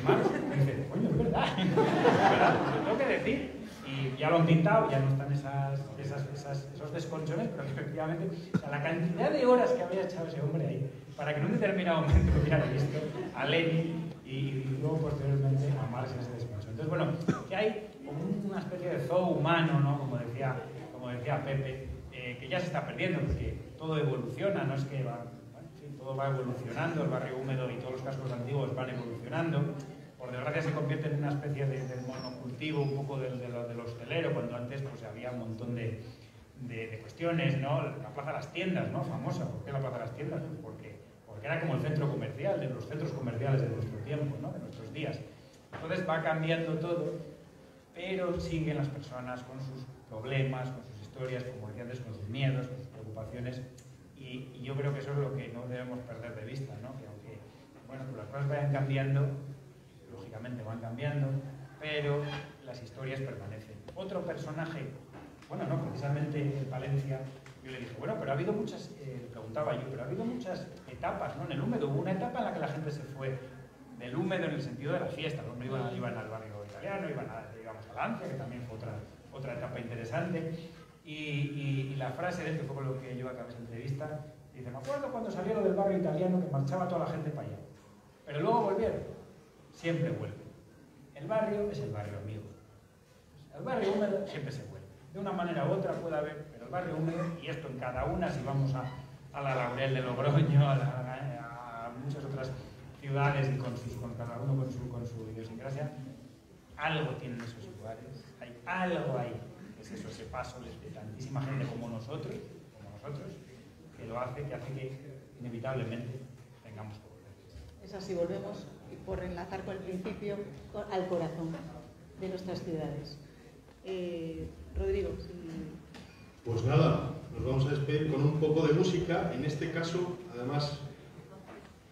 dice, coño, es verdad, lo tengo que decir. Y ya lo han pintado, ya no están esos desconchones, pero efectivamente, o sea, la cantidad de horas que había echado ese hombre ahí, para que en un determinado momento hubiera visto a Lenin y luego posteriormente a Marx en ese desconchón. Entonces, bueno, que hay como una especie de zoo humano, ¿no? Como decía Pepe, que ya se está perdiendo, porque todo evoluciona, no es que todo va evolucionando, el barrio Húmedo y todos los cascos antiguos van evolucionando. Por desgracia se convierte en una especie de monocultivo un poco del hostelero, cuando antes pues, había un montón de cuestiones, ¿no? La Plaza de las Tiendas, ¿no? Famosa. ¿Por qué la Plaza de las Tiendas? Pues porque era como el centro comercial, de los centros comerciales de nuestro tiempo, ¿no? De nuestros días. Entonces va cambiando todo, pero siguen las personas con sus problemas, con sus historias, como decía antes, con sus miedos, con sus preocupaciones, y yo creo que eso es lo que no debemos perder de vista, ¿no? Que aunque bueno, pues las cosas vayan cambiando, lógicamente van cambiando, pero las historias permanecen. Otro personaje, bueno, no, precisamente en Palencia, yo le dije, bueno, pero ha habido muchas, preguntaba yo, pero ha habido muchas etapas, ¿no? En el Húmedo hubo una etapa en la que la gente se fue del Húmedo en el sentido de la fiesta, ¿no? Iban al barrio italiano, íbamos a Lancia, que también fue otra etapa interesante, y la frase de él, que fue con lo que yo acabé esa entrevista, dice, me acuerdo cuando salió lo del barrio italiano que marchaba toda la gente para allá, pero luego volvieron. Siempre vuelve. El barrio es el barrio, amigo. El barrio Húmedo siempre se vuelve. De una manera u otra puede haber, pero el barrio Húmedo, y esto en cada una, si vamos a la Laurel de Logroño, a muchas otras ciudades, y con cada uno con su idiosincrasia, algo tienen esos lugares, hay algo ahí, que es eso, ese paso de tantísima gente como nosotros, que hace que inevitablemente tengamos que volver. Es así, volvemos por enlazar con el principio al corazón de nuestras ciudades. Rodrigo. Sí. Pues nada, nos vamos a despedir con un poco de música. En este caso, además,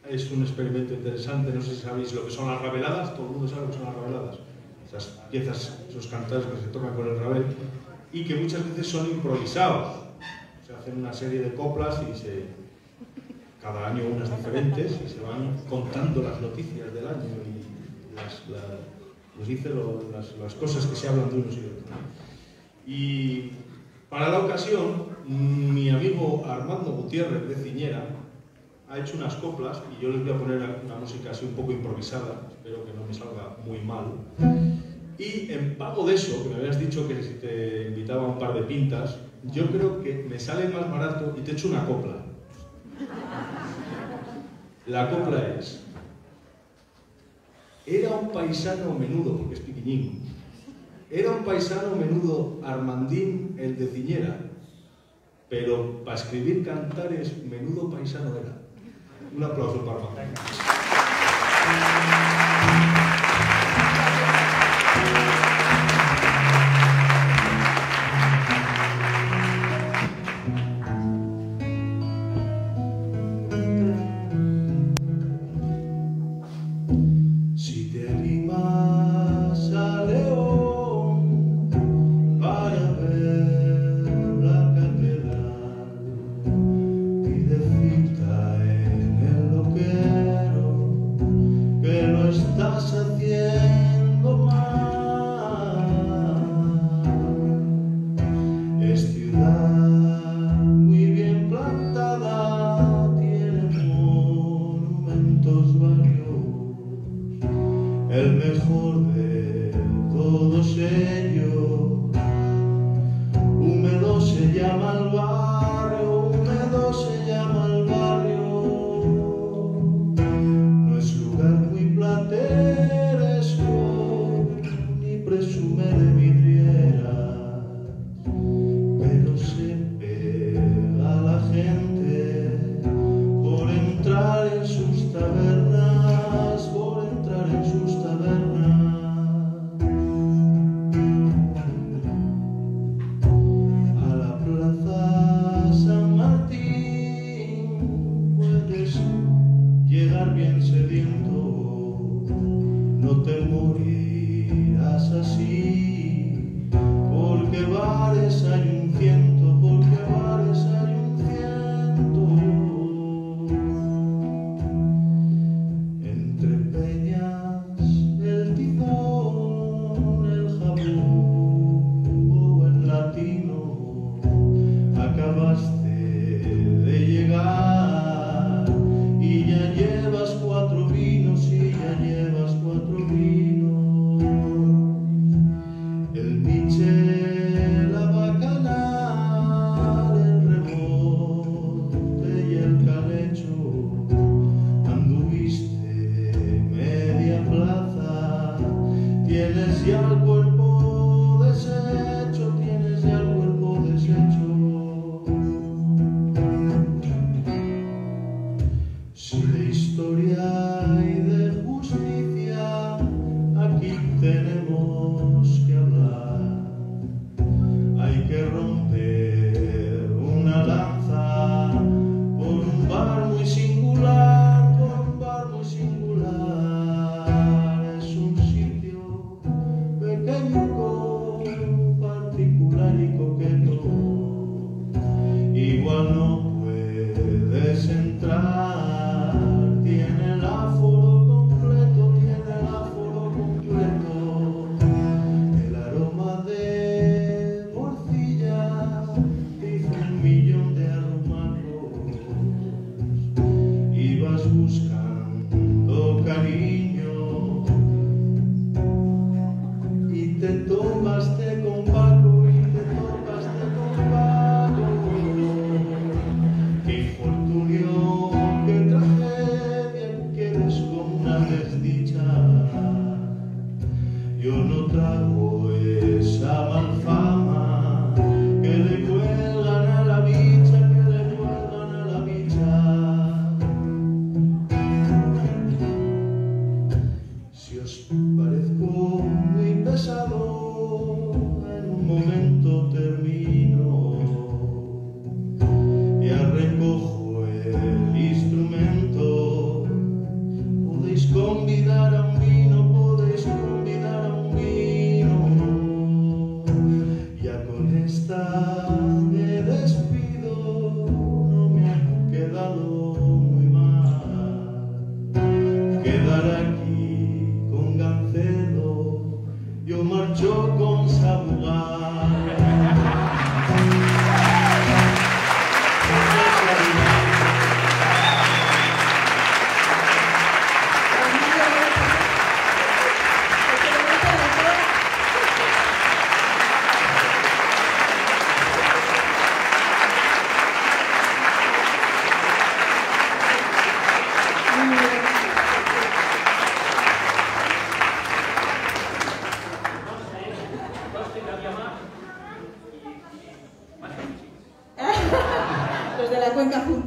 es un experimento interesante. No sé si sabéis lo que son las rabeladas. Todo el mundo sabe lo que son las rabeladas. Esas piezas, esos cantares que se tocan con el rabel y que muchas veces son improvisados. Se hacen una serie de coplas y cada año unas diferentes, y se van contando las noticias del año y nos dice las cosas que se hablan de unos y de otros. Y para la ocasión, mi amigo Armando Gutiérrez de Ciñera ha hecho unas coplas, y yo les voy a poner una música así un poco improvisada, espero que no me salga muy mal. Y en pago de eso, que me habías dicho que si te invitaba a un par de pintas, yo creo que me sale más barato y te echo una copla. La copla es: Era un paisano menudo, porque es piquiñín. Era un paisano menudo Armandín el de Ciñera, pero para escribir cantares menudo paisano era. Un aplauso para Armandín.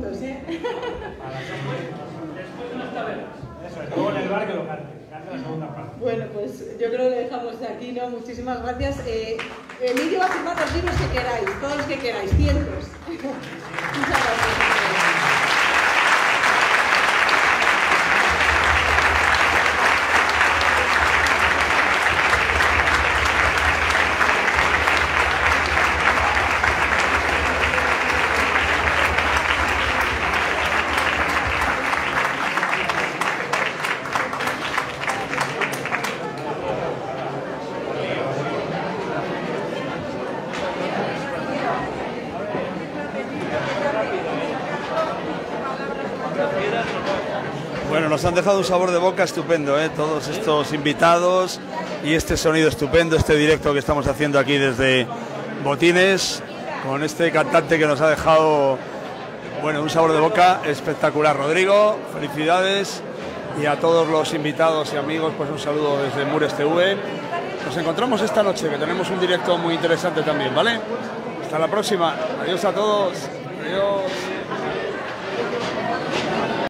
juntos, ¿eh? Después de las tabernas. Eso es, luego en el bar que lo cante la segunda parte. Bueno, pues yo creo que lo dejamos de aquí, ¿no? Muchísimas gracias. Emilio va a firmar los libros que queráis, todos los que queráis, cientos. Muchas gracias. Bueno, nos han dejado un sabor de boca estupendo, ¿eh? Todos estos invitados y este sonido estupendo, este directo que estamos haciendo aquí desde Botines, con este cantante que nos ha dejado, bueno, un sabor de boca espectacular. Rodrigo, felicidades, y a todos los invitados y amigos, pues un saludo desde Mures TV. Nos encontramos esta noche, que tenemos un directo muy interesante también, ¿vale? Hasta la próxima. Adiós a todos. Adiós.